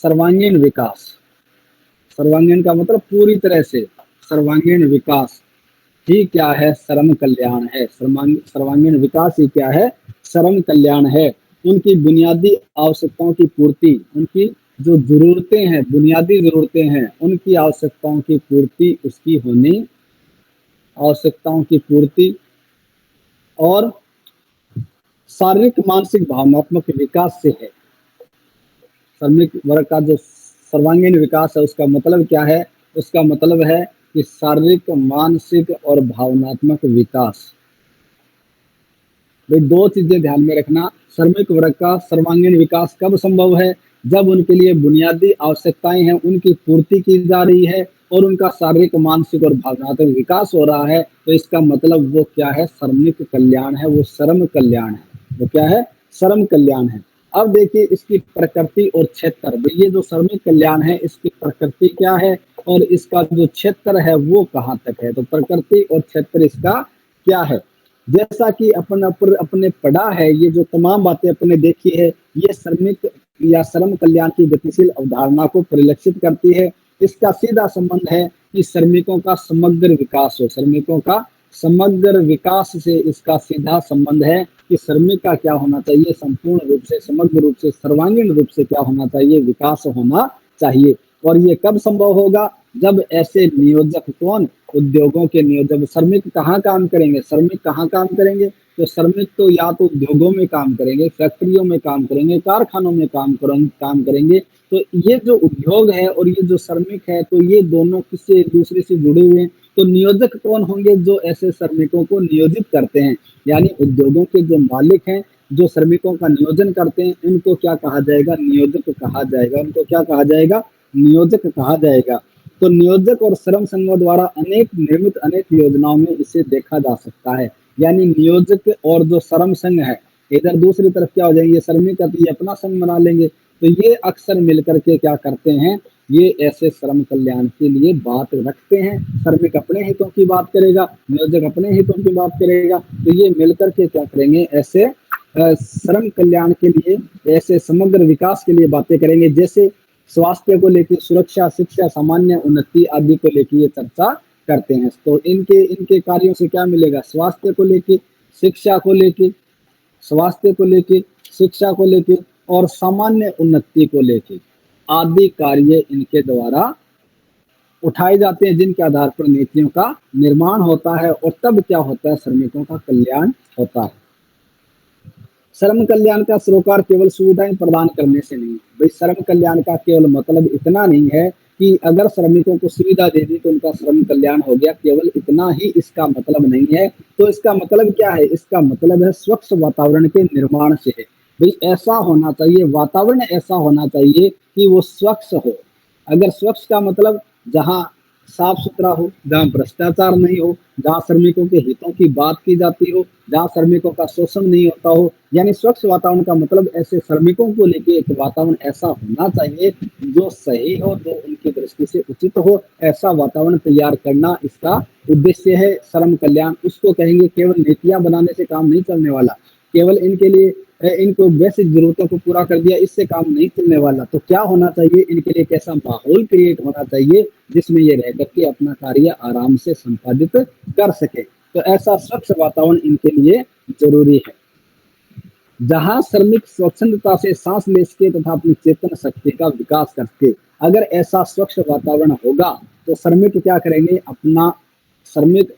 सर्वांगीण विकास, सर्वांगीण का मतलब पूरी तरह से सर्वांगीण विकास ही क्या है? श्रम कल्याण है। सर्वांगीण विकास ही क्या है? श्रम कल्याण है। उनकी बुनियादी आवश्यकताओं की पूर्ति, उनकी जो जरूरतें हैं, बुनियादी जरूरतें हैं, उनकी आवश्यकताओं की पूर्ति उसकी होनी, आवश्यकताओं की पूर्ति और शारीरिक, मानसिक, भावनात्मक विकास से है। श्रमिक वर्ग का जो सर्वांगीण विकास है उसका मतलब क्या है? उसका मतलब है कि शारीरिक, मानसिक और भावनात्मक विकास। भाई दो चीजें ध्यान में रखना। श्रमिक वर्ग का सर्वांगीण विकास कब संभव है? जब उनके लिए बुनियादी आवश्यकताएं हैं उनकी पूर्ति की जा रही है और उनका शारीरिक, मानसिक और भावनात्मक विकास हो रहा है। तो इसका मतलब वो क्या है? श्रमिक कल्याण है, वो श्रम कल्याण है। वो क्या है? श्रम कल्याण है। अब देखिए इसकी प्रकृति और क्षेत्र। ये जो श्रमिक कल्याण है इसकी प्रकृति क्या है और इसका जो क्षेत्र है वो कहाँ तक है? तो प्रकृति और क्षेत्र इसका क्या है? जैसा कि अपने पढ़ा है, ये जो तमाम बातें अपने देखी है, ये श्रमिक या श्रम कल्याण की गतिशील अवधारणा को परिलक्षित करती है। इसका सीधा संबंध है कि श्रमिकों का समग्र विकास हो। श्रमिकों का समग्र विकास से इसका सीधा संबंध है कि श्रमिक का क्या होना चाहिए? संपूर्ण रूप से, समग्र रूप से, सर्वांगीण रूप से क्या होना चाहिए? विकास होना चाहिए। और ये कब संभव होगा? जब ऐसे नियोजक, कौन? उद्योगों के नियोजक। श्रमिक कहाँ काम करेंगे? श्रमिक कहाँ काम करेंगे? तो श्रमिक तो या तो उद्योगों में काम करेंगे, फैक्ट्रियों में काम करेंगे, कारखानों में काम करेंगे। तो ये जो उद्योग है और ये जो श्रमिक है, तो ये दोनों किससे, एक दूसरे से जुड़े हुए हैं। तो नियोजक कौन होंगे? जो ऐसे श्रमिकों को नियोजित करते हैं, यानी उद्योगों के जो मालिक हैं, जो श्रमिकों का नियोजन करते हैं, इनको क्या कहा जाएगा? नियोजक कहा जाएगा। उनको क्या कहा जाएगा? नियोजक कहा जाएगा। तो नियोजक और श्रम संघों द्वारा निर्मित अनेक योजनाओं में इसे देखा जा सकता है। यानी नियोजक और जो श्रम संघ है, इधर दूसरी तरफ क्या हो जाएंगे? श्रमिक ये अपना संघ बना लेंगे। तो ये अक्सर मिलकर के क्या करते हैं? ये ऐसे श्रम कल्याण के लिए बात रखते हैं। श्रमिक अपने हितों की बात करेगा, नियोजक अपने हितों की बात करेगा। तो ये मिलकर के क्या करेंगे? ऐसे श्रम कल्याण के लिए, ऐसे समग्र विकास के लिए बातें करेंगे। जैसे स्वास्थ्य को लेकर, सुरक्षा, शिक्षा, सामान्य उन्नति आदि को लेकर ये चर्चा करते हैं। तो इनके कार्यों से क्या मिलेगा? स्वास्थ्य को लेकर शिक्षा को लेके, स्वास्थ्य को लेके, शिक्षा को लेके और सामान्य उन्नति को लेके आदि कार्य इनके द्वारा उठाए जाते हैं, जिनके आधार पर नीतियों का निर्माण होता है और तब क्या होता है, श्रमिकों का कल्याण होता है। श्रम कल्याण का सरोकार केवल सुविधाएं प्रदान करने से नहीं। भाई श्रम कल्याण का केवल मतलब इतना नहीं है कि अगर श्रमिकों को सुविधा दे दी तो उनका श्रम कल्याण हो गया, केवल इतना ही इसका मतलब नहीं है। तो इसका मतलब क्या है, इसका मतलब है स्वच्छ वातावरण के निर्माण से है। भाई ऐसा होना चाहिए, वातावरण ऐसा होना चाहिए कि वो स्वच्छ हो। अगर स्वच्छ का मतलब जहाँ साफ सुथरा हो, जहाँ भ्रष्टाचार नहीं हो, जहाँ श्रमिकों के हितों की बात की जाती हो, जहाँ श्रमिकों का शोषण नहीं होता हो, यानी स्वच्छ वातावरण का मतलब ऐसे श्रमिकों को लेके एक वातावरण ऐसा होना चाहिए जो सही हो, जो उनकी दृष्टि से उचित हो। ऐसा वातावरण तैयार करना इसका उद्देश्य है श्रम कल्याण। उसको कहेंगे केवल नीतियां बनाने से काम नहीं चलने वाला, केवल इनके लिए इनको बेसिक जरूरतों को पूरा कर दिया इससे काम नहीं चलने वाला। तो क्या होना चाहिए, इनके लिए कैसा माहौल क्रिएट होना चाहिए जिसमें ये रह करके अपना कार्य आराम से संपादित कर सके। तो ऐसा स्वच्छ वातावरण इनके लिए जरूरी है, जहां श्रमिक स्वच्छंदता से सांस ले सके तथा अपनी चेतन शक्ति का विकास कर सके। अगर ऐसा स्वच्छ वातावरण होगा तो श्रमिक क्या करेंगे, श्रमिक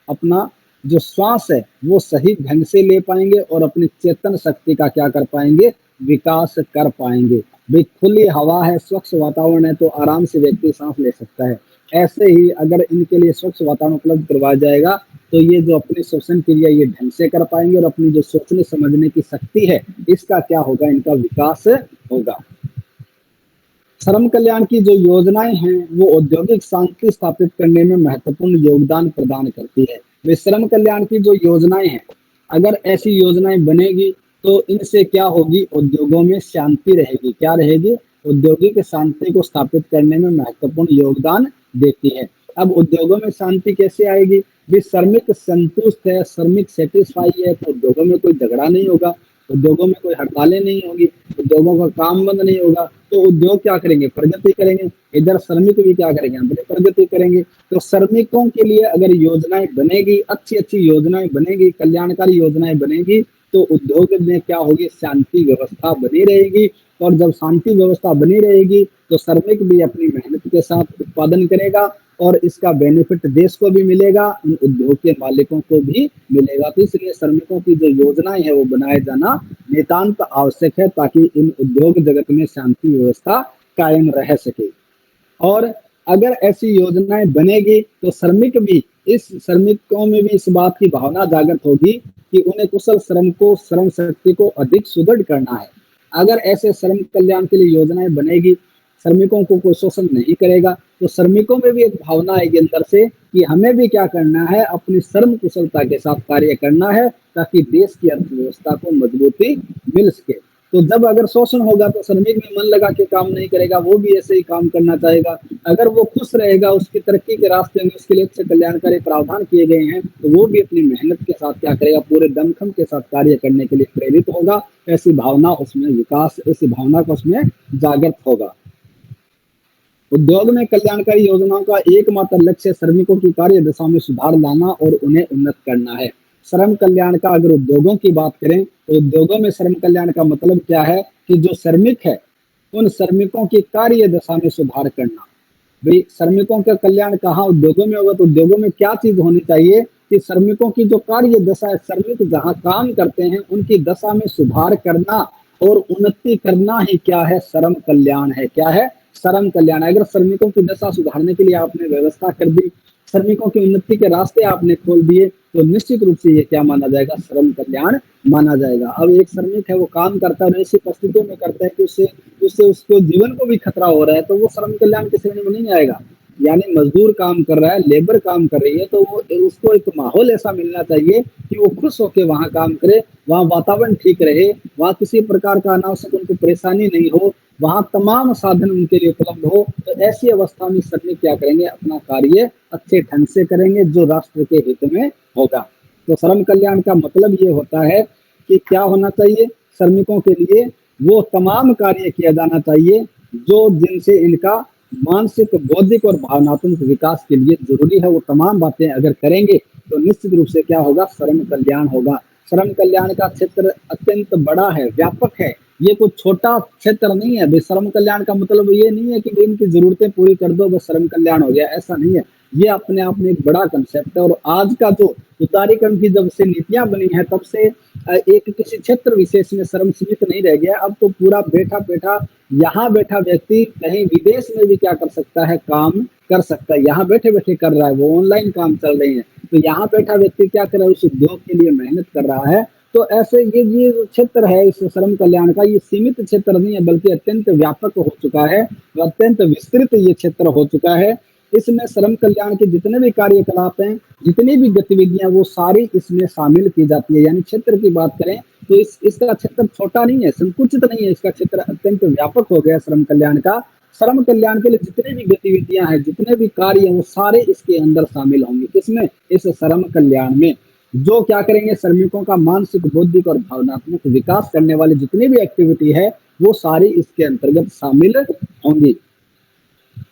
अपना जो श्वास है वो सही ढंग से ले पाएंगे और अपनी चेतन शक्ति का क्या कर पाएंगे, विकास कर पाएंगे। भाई खुली हवा है, स्वच्छ वातावरण है तो आराम से व्यक्ति सांस ले सकता है। ऐसे ही अगर इनके लिए स्वच्छ वातावरण उपलब्ध करवाया जाएगा तो ये जो अपनी श्वसन क्रिया ये ढंग से कर पाएंगे और अपनी जो सोचने समझने की शक्ति है इसका क्या होगा, इनका विकास होगा। श्रम कल्याण की जो योजनाएं हैं वो औद्योगिक शांति स्थापित करने में महत्वपूर्ण योगदान प्रदान करती है। वे श्रम कल्याण की जो योजनाएं हैं, अगर ऐसी योजनाएं बनेगी तो इनसे क्या होगी, उद्योगों में शांति रहेगी। क्या रहेगी, औद्योगिक शांति को स्थापित करने में महत्वपूर्ण योगदान देती है। अब उद्योगों में शांति कैसे आएगी, भी श्रमिक संतुष्ट है, श्रमिक सेटिस्फाई है तो उद्योगों में कोई झगड़ा नहीं होगा, उद्योगों में कोई हड़तालें नहीं होगी, उद्योगों का काम बंद नहीं होगा। तो उद्योग क्या करेंगे, प्रगति करेंगे। इधर श्रमिक भी क्या करेंगे, अपनी प्रगति करेंगे। तो श्रमिकों के लिए अगर योजनाएं बनेगी, अच्छी अच्छी योजनाएं बनेगी, कल्याणकारी योजनाएं बनेगी तो उद्योग में क्या होगी, शांति व्यवस्था बनी रहेगी। और जब शांति व्यवस्था बनी रहेगी तो श्रमिक भी अपनी मेहनत के साथ उत्पादन करेगा और इसका बेनिफिट देश को भी मिलेगा, उन उद्योग के मालिकों को भी मिलेगा। तो इसलिए श्रमिकों की जो योजनाएं है वो बनाए जाना नितांत आवश्यक है ताकि इन उद्योग जगत में शांति व्यवस्था कायम रह सके। और अगर ऐसी योजनाएं बनेगी तो श्रमिकों में भी इस बात की भावना जागृत होगी कि उन्हें कुशल श्रम शक्ति को अधिक सुदृढ़ करना है। अगर ऐसे श्रम कल्याण के लिए योजनाएं बनेगी, श्रमिकों को कोई शोषण नहीं करेगा तो श्रमिकों में भी एक भावना आएगी अंदर से कि हमें भी क्या करना है, अपनी श्रम कुशलता के साथ कार्य करना है ताकि देश की अर्थव्यवस्था को मजबूती मिल सके। तो जब अगर शोषण होगा तो श्रमिक भी मन लगा के काम नहीं करेगा, वो भी ऐसे ही काम करना चाहेगा। अगर वो खुश रहेगा, उसकी तरक्की के रास्ते में उसके लिए अच्छे कल्याणकारी प्रावधान किए गए हैं तो वो भी अपनी मेहनत के साथ क्या करेगा, पूरे दमखम के साथ कार्य करने के लिए प्रेरित होगा। ऐसी भावना उसमें विकास, ऐसी भावना का उसमें जागृत होगा। उद्योग में कल्याणकारी योजनाओं का एकमात्र लक्ष्य श्रमिकों की कार्य दशा में सुधार लाना और उन्हें उन्नत करना है। श्रम कल्याण का अगर उद्योगों की बात करें तो उद्योगों में श्रम कल्याण का मतलब क्या है कि जो श्रमिक है उन श्रमिकों की कार्य दशा में सुधार करना। भाई श्रमिकों का कल्याण कहाँ, उद्योगों में होगा। तो उद्योगों में क्या चीज होनी चाहिए कि श्रमिकों की जो कार्य दशा है, श्रमिक जहाँ काम करते हैं उनकी दशा में सुधार करना और उन्नति करना ही क्या है, श्रम कल्याण है। क्या है, श्रम कल्याण। अगर श्रमिकों की दशा सुधारने के लिए आपने व्यवस्था कर दी, श्रमिकों की उन्नति के रास्ते आपने खोल दिए तो निश्चित रूप से ये क्या माना जाएगा, श्रम कल्याण माना जाएगा। अब एक श्रमिक है वो काम करता है, ऐसी परिस्थितियों में करता है कि उससे उसको जीवन को भी खतरा हो रहा है तो वो श्रम कल्याण की श्रेणी में नहीं आएगा। यानी मजदूर काम कर रहा है, लेबर काम कर रही है तो वो उसको एक माहौल ऐसा मिलना चाहिए कि वो खुश होकर वहाँ काम करे, वहाँ वातावरण ठीक रहे, वहाँ किसी प्रकार का अनावश्यक उनको परेशानी नहीं हो, वहाँ तमाम साधन उनके लिए उपलब्ध हो। तो ऐसी अवस्था में श्रमिक क्या करेंगे, अपना कार्य अच्छे ढंग से करेंगे जो राष्ट्र के हित में होगा। तो श्रम कल्याण का मतलब ये होता है कि क्या होना चाहिए, श्रमिकों के लिए वो तमाम कार्य किया जाना चाहिए जो जिनसे इनका मानसिक, बौद्धिक और भावनात्मक विकास के लिए जरूरी है। वो तमाम बातें अगर करेंगे तो निश्चित रूप से क्या होगा, श्रम कल्याण होगा। श्रम कल्याण का क्षेत्र अत्यंत बड़ा है, व्यापक है, ये कोई छोटा क्षेत्र नहीं है। श्रम कल्याण का मतलब ये नहीं है कि इनकी जरूरतें पूरी कर दो बस श्रम कल्याण हो गया, ऐसा नहीं है। ये अपने आप में एक बड़ा कंसेप्ट है। और आज का जो उदारीकरण की जब से नीतियां बनी है तब से एक किसी क्षेत्र विशेष में श्रम सीमित नहीं रह गया। अब तो पूरा बैठा बैठा यहाँ बैठा व्यक्ति कहीं विदेश में भी क्या कर सकता है, काम कर सकता है, यहाँ बैठे बैठे कर रहा है, वो ऑनलाइन काम चल रहे हैं। तो यहाँ बैठा व्यक्ति क्या कर रहा है, उस उद्योग के लिए मेहनत कर रहा है। तो ऐसे ये जो क्षेत्र है इस श्रम कल्याण का, ये सीमित क्षेत्र नहीं है बल्कि अत्यंत व्यापक हो चुका है, अत्यंत विस्तृत ये क्षेत्र हो चुका है। इसमें श्रम कल्याण के जितने भी कार्यकलाप हैं, जितनी भी गतिविधियां, वो सारी इसमें शामिल की जाती है। यानी क्षेत्र की बात करें तो इसका क्षेत्र छोटा नहीं है, संकुचित नहीं है, इसका क्षेत्र अत्यंत व्यापक हो गया श्रम कल्याण का। श्रम कल्याण के लिए जितने भी गतिविधियां हैं, जितने भी कार्य हैं, वो सारे इसके अंदर शामिल होंगे। किसमें, इस श्रम कल्याण में। जो क्या करेंगे, श्रमिकों का मानसिक, बौद्धिक और भावनात्मक विकास करने वाली जितनी भी एक्टिविटी है वो सारी इसके अंतर्गत शामिल होंगी।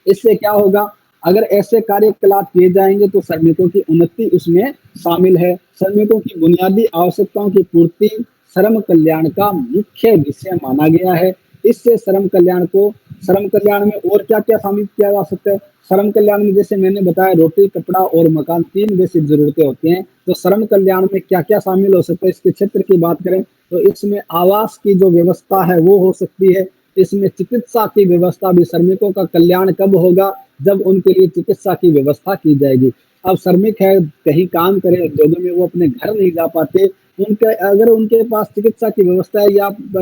इससे क्या होगा, अगर ऐसे कार्यकलाप किए जाएंगे तो श्रमिकों की उन्नति उसमें शामिल है। श्रमिकों की बुनियादी आवश्यकताओं की पूर्ति श्रम कल्याण का मुख्य विषय माना गया है। इससे श्रम कल्याण में और क्या क्या शामिल किया जा सकता है। श्रम कल्याण में जैसे मैंने बताया, रोटी, कपड़ा और मकान, 3 बेसिक जरूरतें होती हैं। तो श्रम कल्याण में क्या क्या शामिल हो सकता है, इसके क्षेत्र की बात करें तो इसमें आवास की जो व्यवस्था है वो हो सकती है। इसमें चिकित्सा की व्यवस्था भी, श्रमिकों का कल्याण कब होगा, जब उनके लिए चिकित्सा की व्यवस्था की जाएगी। अब श्रमिक है, कहीं काम करे उद्योगों में, वो अपने घर नहीं जा पाते, उनके अगर उनके पास चिकित्सा की व्यवस्था है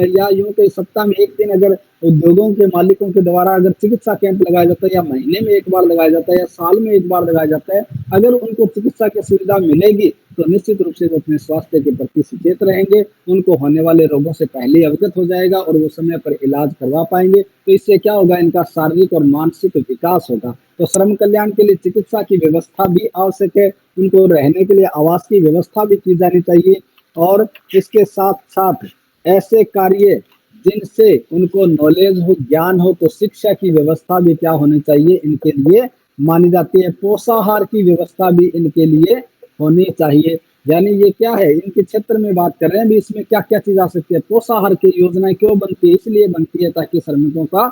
या यूं कि सप्ताह में 1 दिन अगर उद्योगों के मालिकों के द्वारा अगर चिकित्सा कैंप लगाया जाता है, या महीने में 1 बार लगाया जाता है, या साल में 1 बार लगाया जाता है, अगर उनको चिकित्सा की सुविधा मिलेगी तो निश्चित रूप से वो अपने स्वास्थ्य के प्रति सचेत रहेंगे, उनको होने वाले रोगों से पहले अवगत हो जाएगा और वो समय पर इलाज करवा पाएंगे। तो इससे क्या होगा, इनका शारीरिक और मानसिक विकास होगा। तो श्रम कल्याण के लिए चिकित्सा की व्यवस्था भी आवश्यक है, उनको रहने के लिए आवास की व्यवस्था भी की जानी चाहिए। और इसके साथ साथ ऐसे कार्य जिनसे उनको नॉलेज हो, ज्ञान हो, तो शिक्षा की व्यवस्था भी क्या होनी चाहिए, इनके लिए मानी जाती है। पोषाहार की व्यवस्था भी इनके लिए होनी चाहिए। यानी ये क्या है, इनके क्षेत्र में बात कर रहे हैं भी, इसमें क्या क्या चीज आ सकती है। पोषाहार की योजनाएं क्यों बनती है, इसलिए बनती है ताकि श्रमिकों का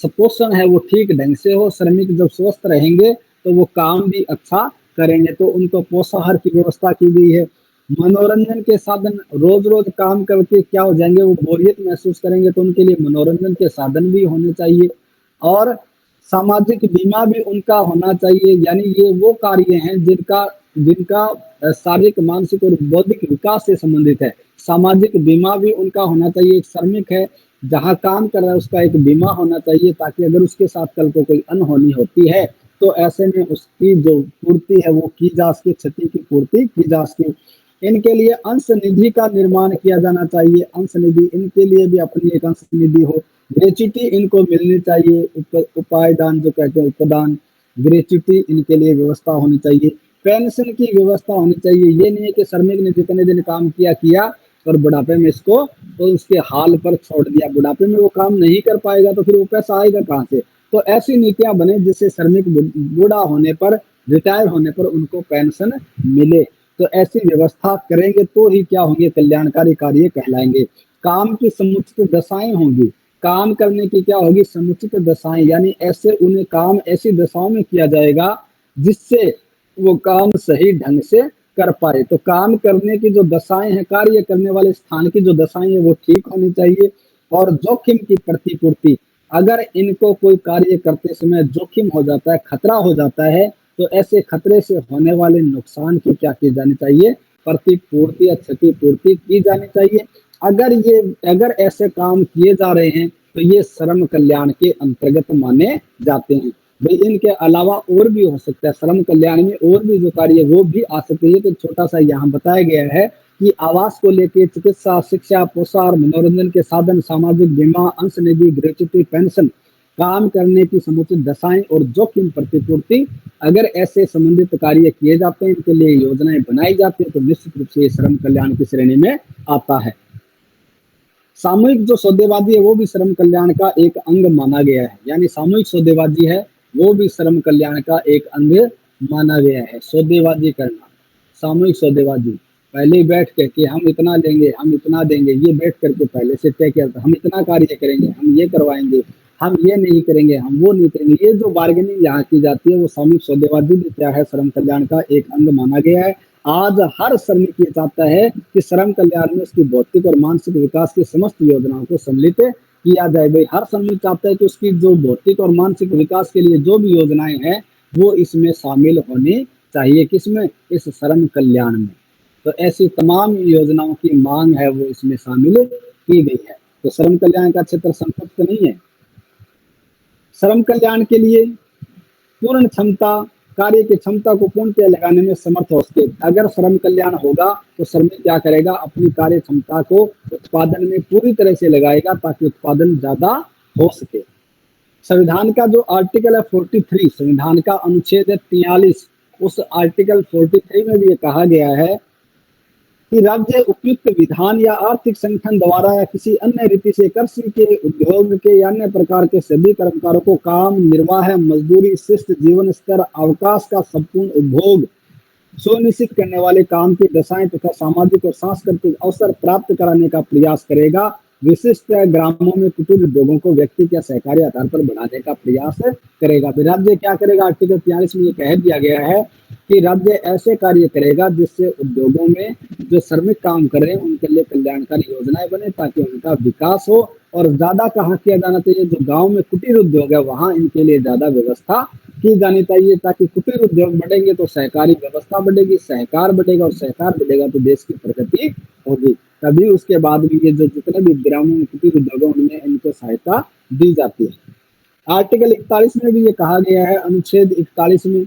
पोषण है वो ठीक ढंग से हो। श्रमिक जब स्वस्थ रहेंगे तो वो काम भी अच्छा करेंगे, तो उनको पोषाहार की व्यवस्था की गई है। मनोरंजन के साधन, रोज रोज काम करके क्या हो जाएंगे, वो बोरियत महसूस करेंगे, तो उनके लिए मनोरंजन के साधन भी होने चाहिए। और सामाजिक बीमा भी उनका होना चाहिए। यानी ये वो कार्य हैं जिनका शारीरिक, मानसिक और बौद्धिक विकास से संबंधित है। सामाजिक बीमा भी उनका होना चाहिए। एक श्रमिक है जहाँ काम कर रहा है उसका एक बीमा होना चाहिए, ताकि अगर उसके साथ कल को कोई अनहोनी होती है तो ऐसे में उसकी जो पूर्ति है वो की जा सके, क्षति की पूर्ति की जा सके। इनके लिए अंश निधि का निर्माण किया जाना चाहिए। अंश निधि, इनके लिए भी अपनी एक अंश निधि हो। ग्रेच्युटी इनको मिलनी चाहिए, उपायदान जो कहते हैं, उपदान, ग्रेच्युटी इनके लिए व्यवस्था होनी चाहिए। पेंशन की व्यवस्था होनी चाहिए। ये नहीं है कि श्रमिक ने जितने दिन काम किया और बुढ़ापे में इसको तो उसके हाल पर छोड़ दिया, बुढ़ापे में वो काम नहीं कर पाएगा तो फिर वो पैसा आएगा कहाँ से। तो ऐसी नीतियां बने जिससे श्रमिक बूढ़ा होने पर, रिटायर होने पर उनको पेंशन मिले। तो ऐसी व्यवस्था करेंगे तो ही क्या होंगे, कल्याणकारी कार्य कहलाएंगे। काम की समुचित दशाएं होंगी, काम करने की क्या होगी, समुचित दशाएं। यानी ऐसे उन्हें काम ऐसी दशाओं में किया जाएगा जिससे वो काम सही ढंग से कर पाए। तो काम करने की जो दशाएं हैं, कार्य करने वाले स्थान की जो दशाएं हैं वो ठीक होनी चाहिए। और जोखिम की प्रतिपूर्ति, अगर इनको कोई कार्य करते समय जोखिम हो जाता है, खतरा हो जाता है, तो ऐसे खतरे से होने वाले नुकसान की क्या की जानी चाहिए, प्रतिपूर्ति या क्षतिपूर्ति की जानी चाहिए। अगर ऐसे काम किए जा रहे हैं तो ये श्रम कल्याण के अंतर्गत माने जाते हैं। भाई इनके अलावा और भी हो सकता है, श्रम कल्याण में और भी जो कार्य वो भी आ सकते हैं। तो छोटा सा यहाँ बताया गया है कि आवास को लेके, चिकित्सा, शिक्षा, पोषण, मनोरंजन के साधन, सामाजिक बीमा, अंश निधि, ग्रेच्युटी, पेंशन, काम करने की समुचित दशाएं और जोखिम प्रतिपूर्ति, अगर ऐसे संबंधित कार्य किए जाते हैं, इनके लिए योजनाएं बनाई जाती है, तो निश्चित रूप से ये श्रम कल्याण की श्रेणी में आता है। सामूहिक जो सौदेबाजी है वो भी श्रम कल्याण का एक अंग माना गया है। यानी सामूहिक सौदेबाजी है वो भी श्रम कल्याण का एक अंग माना गया है। सौदेबाजी करना, सामूहिक सौदेबाजी। पहले ही बैठ के कि हम इतना लेंगे, हम इतना देंगे, ये बैठ करके पहले से तय किया था, हम इतना कार्य करेंगे, हम ये करवाएंगे, हम ये नहीं करेंगे, हम वो नहीं करेंगे। ये जो बार्गेनिंग यहाँ की जाती है वो सामूहिक सौदेबाजी भी क्या है, श्रम कल्याण का एक अंग माना गया है। आज हर श्रमिक ये चाहता है कि श्रम कल्याण में उसकी भौतिक और मानसिक विकास की समस्त योजनाओं को सम्मिलित किया जाए। भाई हर श्रमिक चाहता है कि उसकी जो भौतिक और मानसिक विकास के लिए जो भी योजनाएं हैं वो इसमें शामिल होनी चाहिए। किसमें? इस श्रम कल्याण में। तो ऐसी तमाम योजनाओं की मांग है वो इसमें शामिल की गई है। तो श्रम कल्याण का क्षेत्र संतुष्ट नहीं है। श्रम कल्याण के लिए पूर्ण क्षमता, कार्य की क्षमता को पूर्णतः लगाने में समर्थ हो सके। अगर श्रम कल्याण होगा तो श्रमिक क्या करेगा, अपनी कार्य क्षमता को उत्पादन में पूरी तरह से लगाएगा ताकि उत्पादन ज्यादा हो सके। संविधान का जो आर्टिकल है 43, संविधान का अनुच्छेद 43, उस आर्टिकल 43 में भी ये कहा गया है कि राज्य उपयुक्त विधान या आर्थिक संगठन द्वारा या किसी अन्य रीति से कृषि के, उद्योग के या अन्य प्रकार के सभी कर्मकारों को काम, निर्वाह, मजदूरी, शिष्ट जीवन स्तर, अवकाश का संपूर्ण उपभोग सुनिश्चित करने वाले काम की दशाएं तथा सामाजिक और सांस्कृतिक अवसर प्राप्त कराने का प्रयास करेगा। विशिष्ट ग्रामों में कुटीर उद्योगों को व्यक्ति या सहकारी आधार पर बढ़ाने का प्रयास करेगा। तो राज्य क्या करेगा, आर्टिकल 43 में ये कह दिया गया है कि राज्य ऐसे कार्य करेगा जिससे उद्योगों में जो श्रमिक काम कर रहे हैं उनके लिए कल्याणकारी योजनाएं बने ताकि उनका विकास हो। और ज्यादा कहाँ किया जाना चाहिए, जो गांव में कुटीर उद्योग है वहां इनके लिए ज्यादा व्यवस्था की जानी चाहिए ताकि कुटीर उद्योग बढ़ेंगे तो सहकारी व्यवस्था बढ़ेगी, सहकार बढ़ेगा और सहकार बढ़ेगा तो देश की प्रगति होगी। तभी उसके बाद भी ये जो जितने भी ग्रामीण कुटीर उद्योग है उनमें इनको सहायता दी जाती है। आर्टिकल 41 में भी ये कहा गया है, अनुच्छेद 41 में,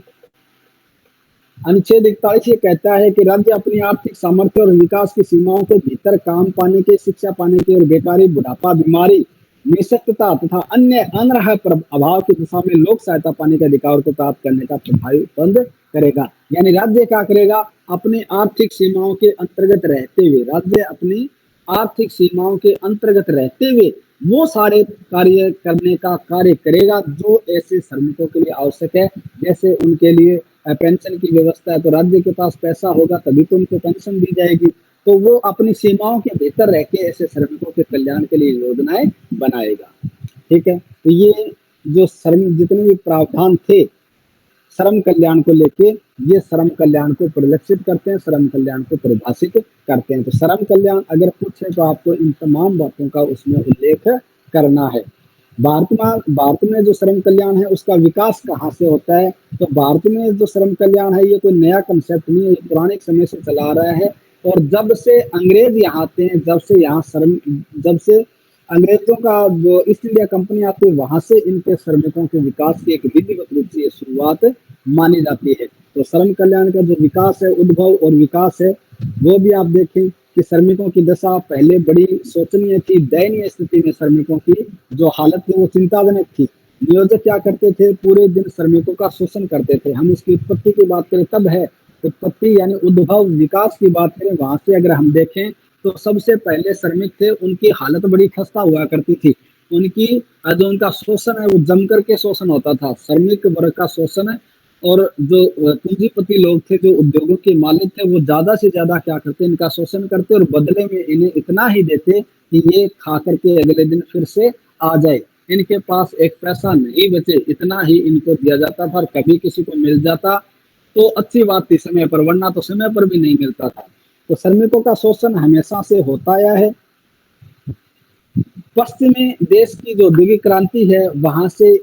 अनुच्छेद 41 ये कहता है कि राज्य अपनी आर्थिक सामर्थ्य और विकास की सीमाओं के भीतर काम पाने के, शिक्षा पाने के और बेकारी, बुढ़ापा, बीमारी, निःशक्तता तथा अन्य अनरह अभाव की दिशा में लोक सहायता पाने के अधिकार को प्राप्त करने का प्रभावी बंद करेगा। यानी राज्य क्या करेगा, अपनी आर्थिक सीमाओं के अंतर्गत रहते हुए, राज्य अपनी आर्थिक सीमाओं के अंतर्गत रहते हुए वो सारे कार्य करने का कार्य करेगा जो ऐसे श्रमिकों के लिए आवश्यक है। जैसे उनके लिए पेंशन की व्यवस्था है तो राज्य के पास पैसा होगा तभी तो उनको पेंशन दी जाएगी। तो वो अपनी सीमाओं के भीतर रह के ऐसे श्रमिकों के कल्याण के लिए योजनाएं बनाएगा। ठीक है, तो ये जो श्रमिक जितने भी प्रावधान थे श्रम कल्याण को लेके, ये श्रम कल्याण को परिलक्षित करते हैं, श्रम कल्याण को परिभाषित करते हैं। तो श्रम कल्याण अगर पूछे तो आपको इन तमाम बातों का उसमें उल्लेख करना है। भारत में जो श्रम कल्याण है उसका विकास कहाँ से होता है, तो भारत में जो श्रम कल्याण है ये कोई नया कंसेप्ट नहीं है, ये पुराने समय से चला आ रहा है। और जब से अंग्रेज यहाँ आते हैं, जब से अंग्रेजों का जो ईस्ट इंडिया कंपनी आती है वहां से इनके श्रमिकों के विकास की एक विधिवत रूप से शुरुआत मानी जाती है। तो श्रम कल्याण का जो विकास है, उद्भव और विकास है, वो भी आप देखें कि श्रमिकों की दशा पहले बड़ी शोचनीय थी, दयनीय स्थिति में श्रमिकों की जो हालत थी वो चिंताजनक थी। नियोजक क्या करते थे, पूरे दिन श्रमिकों का शोषण करते थे। हम इसकी उत्पत्ति की बात करें तब है, उत्पत्ति यानी उद्भव, विकास की बात करें वहां से अगर हम देखें तो सबसे पहले श्रमिक थे, उनकी हालत बड़ी खस्ता हुआ करती थी। उनकी जो उनका शोषण है वो जम करके शोषण होता था, श्रमिक वर्ग का शोषण है। और जो पूंजीपति लोग थे, जो उद्योगों के मालिक थे, वो ज्यादा से ज्यादा क्या करते, इनका शोषण करते और बदले में इन्हें इतना ही देते कि ये खा करके अगले दिन फिर से आ जाए, इनके पास एक पैसा नहीं बचे, इतना ही इनको दिया जाता था। और कभी किसी को मिल जाता तो अच्छी बात थी समय पर, वरना तो समय पर भी नहीं मिलता था। तो श्रमिकों का शोषण हमेशा से होता आया है। पश्चिमी देश की जो औद्योगिक क्रांति है वहां से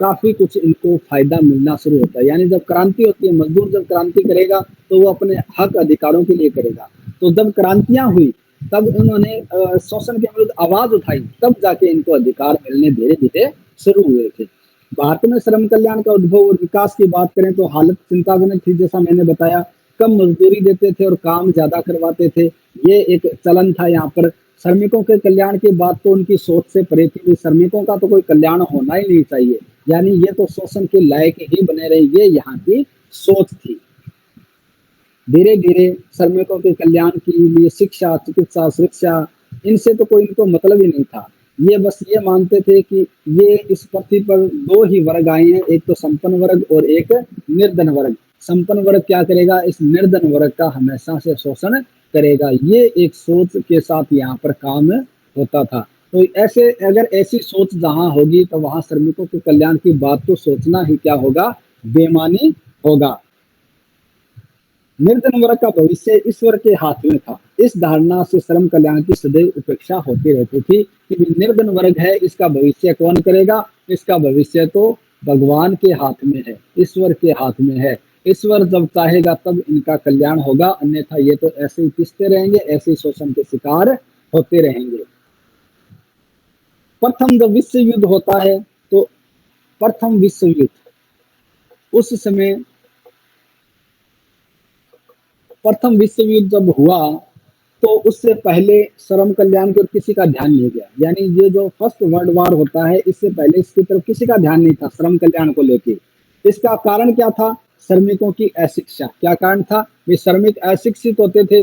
काफी कुछ इनको फायदा मिलना शुरू होता है। यानी जब क्रांति होती है, मजदूर जब क्रांति करेगा तो वो अपने हक अधिकारों के लिए करेगा। तो जब क्रांतियां हुई तब उन्होंने शोषण के विरुद्ध आवाज उठाई, तब जाके इनको अधिकार मिलने धीरे धीरे शुरू हुए थे। भारत में श्रम कल्याण का उद्भव और विकास की बात करें तो हालत चिंताजनक थी। जैसा मैंने बताया, कम मजदूरी देते थे और काम ज्यादा करवाते थे, ये एक चलन था यहाँ पर। श्रमिकों के कल्याण की बात तो उनकी सोच से परे थी, श्रमिकों का तो कोई कल्याण होना ही नहीं चाहिए, यानी ये तो शोषण के लायक ही बने रहे, ये यहाँ की सोच थी। धीरे धीरे श्रमिकों के कल्याण के लिए शिक्षा, चिकित्सा, सुरक्षा, इनसे तो कोई इनको मतलब ही नहीं था। ये बस ये मानते थे कि ये इस पृथ्वी पर दो ही वर्ग आए हैं, एक तो संपन्न वर्ग और एक निर्धन वर्ग। संपन्न वर्ग क्या करेगा, इस निर्धन वर्ग का हमेशा से शोषण करेगा। ये एक सोच के साथ यहाँ पर काम होता था। तो ऐसे अगर ऐसी सोच जहाँ होगी तो वहाँ श्रमिकों के कल्याण की बात तो सोचना ही क्या होगा, बेमानी होगा। निर्धन वर्ग का भविष्य ईश्वर के हाथ में था। इस धारणा से श्रम कल्याण की सदैव उपेक्षा होती रहती थी कि निर्धन वर्ग है, इसका भविष्य कौन करेगा, इसका भविष्य तो भगवान के हाथ में है, ईश्वर के हाथ में है। ईश्वर जब चाहेगा तब इनका कल्याण होगा, अन्यथा ये तो ऐसे ही पिसते रहेंगे, ऐसे ही शोषण के शिकार होते रहेंगे। प्रथम जब विश्व युद्ध होता है तो प्रथम विश्व युद्ध उस समय प्रथम विश्व युद्ध जब हुआ तो उससे पहले श्रम कल्याण की ओर किसी का ध्यान नहीं गया। यानी ये जो फर्स्ट वर्ल्ड वॉर होता है इससे पहले इसकी तरफ किसी का ध्यान नहीं था श्रम कल्याण को लेके। इसका कारण क्या था, श्रमिकों की अशिक्षा। क्या कारण था, वे श्रमिक अशिक्षित होते थे,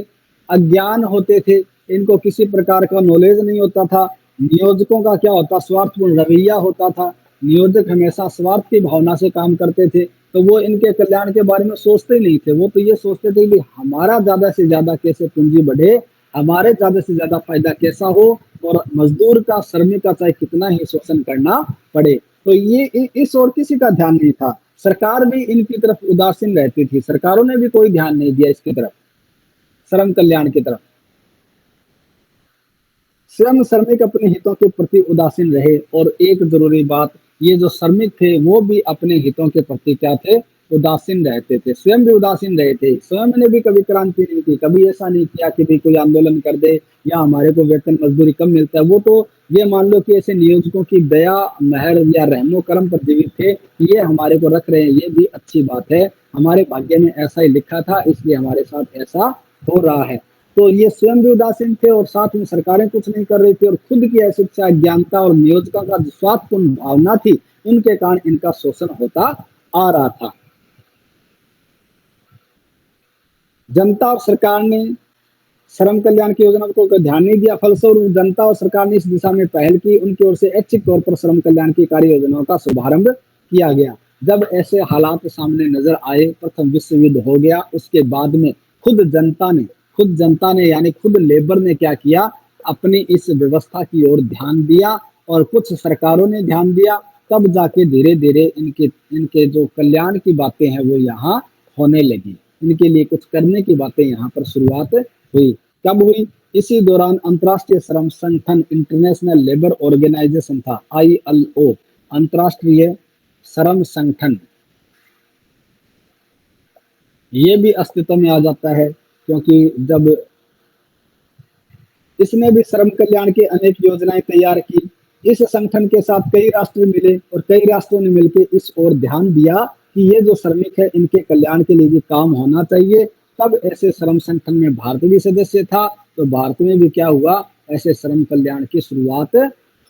अज्ञान होते थे, इनको किसी प्रकार का नॉलेज नहीं होता था। नियोजकों का क्या होता, स्वार्थपूर्ण रवैया होता था। नियोजक हमेशा स्वार्थ की भावना से काम करते थे, तो वो इनके कल्याण के बारे में सोचते नहीं थे। वो तो ये सोचते थे कि हमारा ज्यादा से ज्यादा कैसे पूंजी बढ़े, हमारे ज्यादा से ज्यादा फायदा कैसा हो, और मजदूर का, श्रमिक का चाहे कितना ही शोषण करना पड़े। तो ये इस ओर किसी का ध्यान नहीं था। सरकार भी इनकी तरफ उदासीन रहती थी, सरकारों ने भी कोई ध्यान नहीं दिया इसकी तरफ, श्रम कल्याण की तरफ। स्वयं श्रमिक अपने हितों के प्रति उदासीन रहे। और एक जरूरी बात, ये जो श्रमिक थे वो भी अपने हितों के प्रति क्या थे, उदासीन रहते थे, स्वयं भी उदासीन रहे थे। स्वयं ने भी कभी क्रांति नहीं की, कभी ऐसा नहीं किया कि भाई कोई आंदोलन कर दे या हमारे को वेतन मजदूरी कम मिलता है। वो तो ये मान लो कि ऐसे नियोजकों की दया, मेहर या रहमो करम पर जीवित थे कि ये हमारे को रख रहे हैं, ये भी अच्छी बात है, हमारे भाग्य में ऐसा ही लिखा था, इसलिए हमारे साथ ऐसा हो रहा है। तो ये स्वयं भी उदासीन थे और साथ में सरकारें कुछ नहीं कर रही थी, और खुद की अशिक्षा, ज्ञानता और नियोजकों का जो स्वार्थपूर्ण भावना थी उनके कारण इनका शोषण होता आ रहा था। जनता और सरकार ने श्रम कल्याण की योजना को ध्यान नहीं दिया, फलस्वरूप जनता और सरकार ने इस दिशा में पहल की। उनकी ओर से ऐच्छिक तौर पर श्रम कल्याण की कार्य योजनाओं का शुभारंभ किया गया। जब ऐसे हालात सामने नजर आए, प्रथम विश्व युद्ध हो गया, उसके बाद में खुद जनता ने यानी खुद लेबर ने क्या किया, अपनी इस व्यवस्था की ओर ध्यान दिया, और कुछ सरकारों ने ध्यान दिया। तब जाके धीरे धीरे इनके जो कल्याण की बातें हैं वो यहाँ होने लगी, इनके लिए कुछ करने की बातें यहाँ पर शुरुआत हुई। कब हुई, इसी दौरान अंतर्राष्ट्रीय श्रम संगठन, इंटरनेशनल लेबर ऑर्गेनाइजेशन था, ILO, अंतर्राष्ट्रीय श्रम संगठन, ये भी अस्तित्व में आ जाता है, क्योंकि जब इसने भी श्रम कल्याण की अनेक योजनाएं तैयार की। इस संगठन के साथ कई राष्ट्र मिले और कई राष्ट्रों ने मिलकर इस ओर ध्यान दिया कि ये जो श्रमिक है इनके कल्याण के लिए भी काम होना चाहिए। तब ऐसे श्रम संगठन में भारत भी सदस्य था, तो भारत में भी क्या हुआ, ऐसे श्रम कल्याण की शुरुआत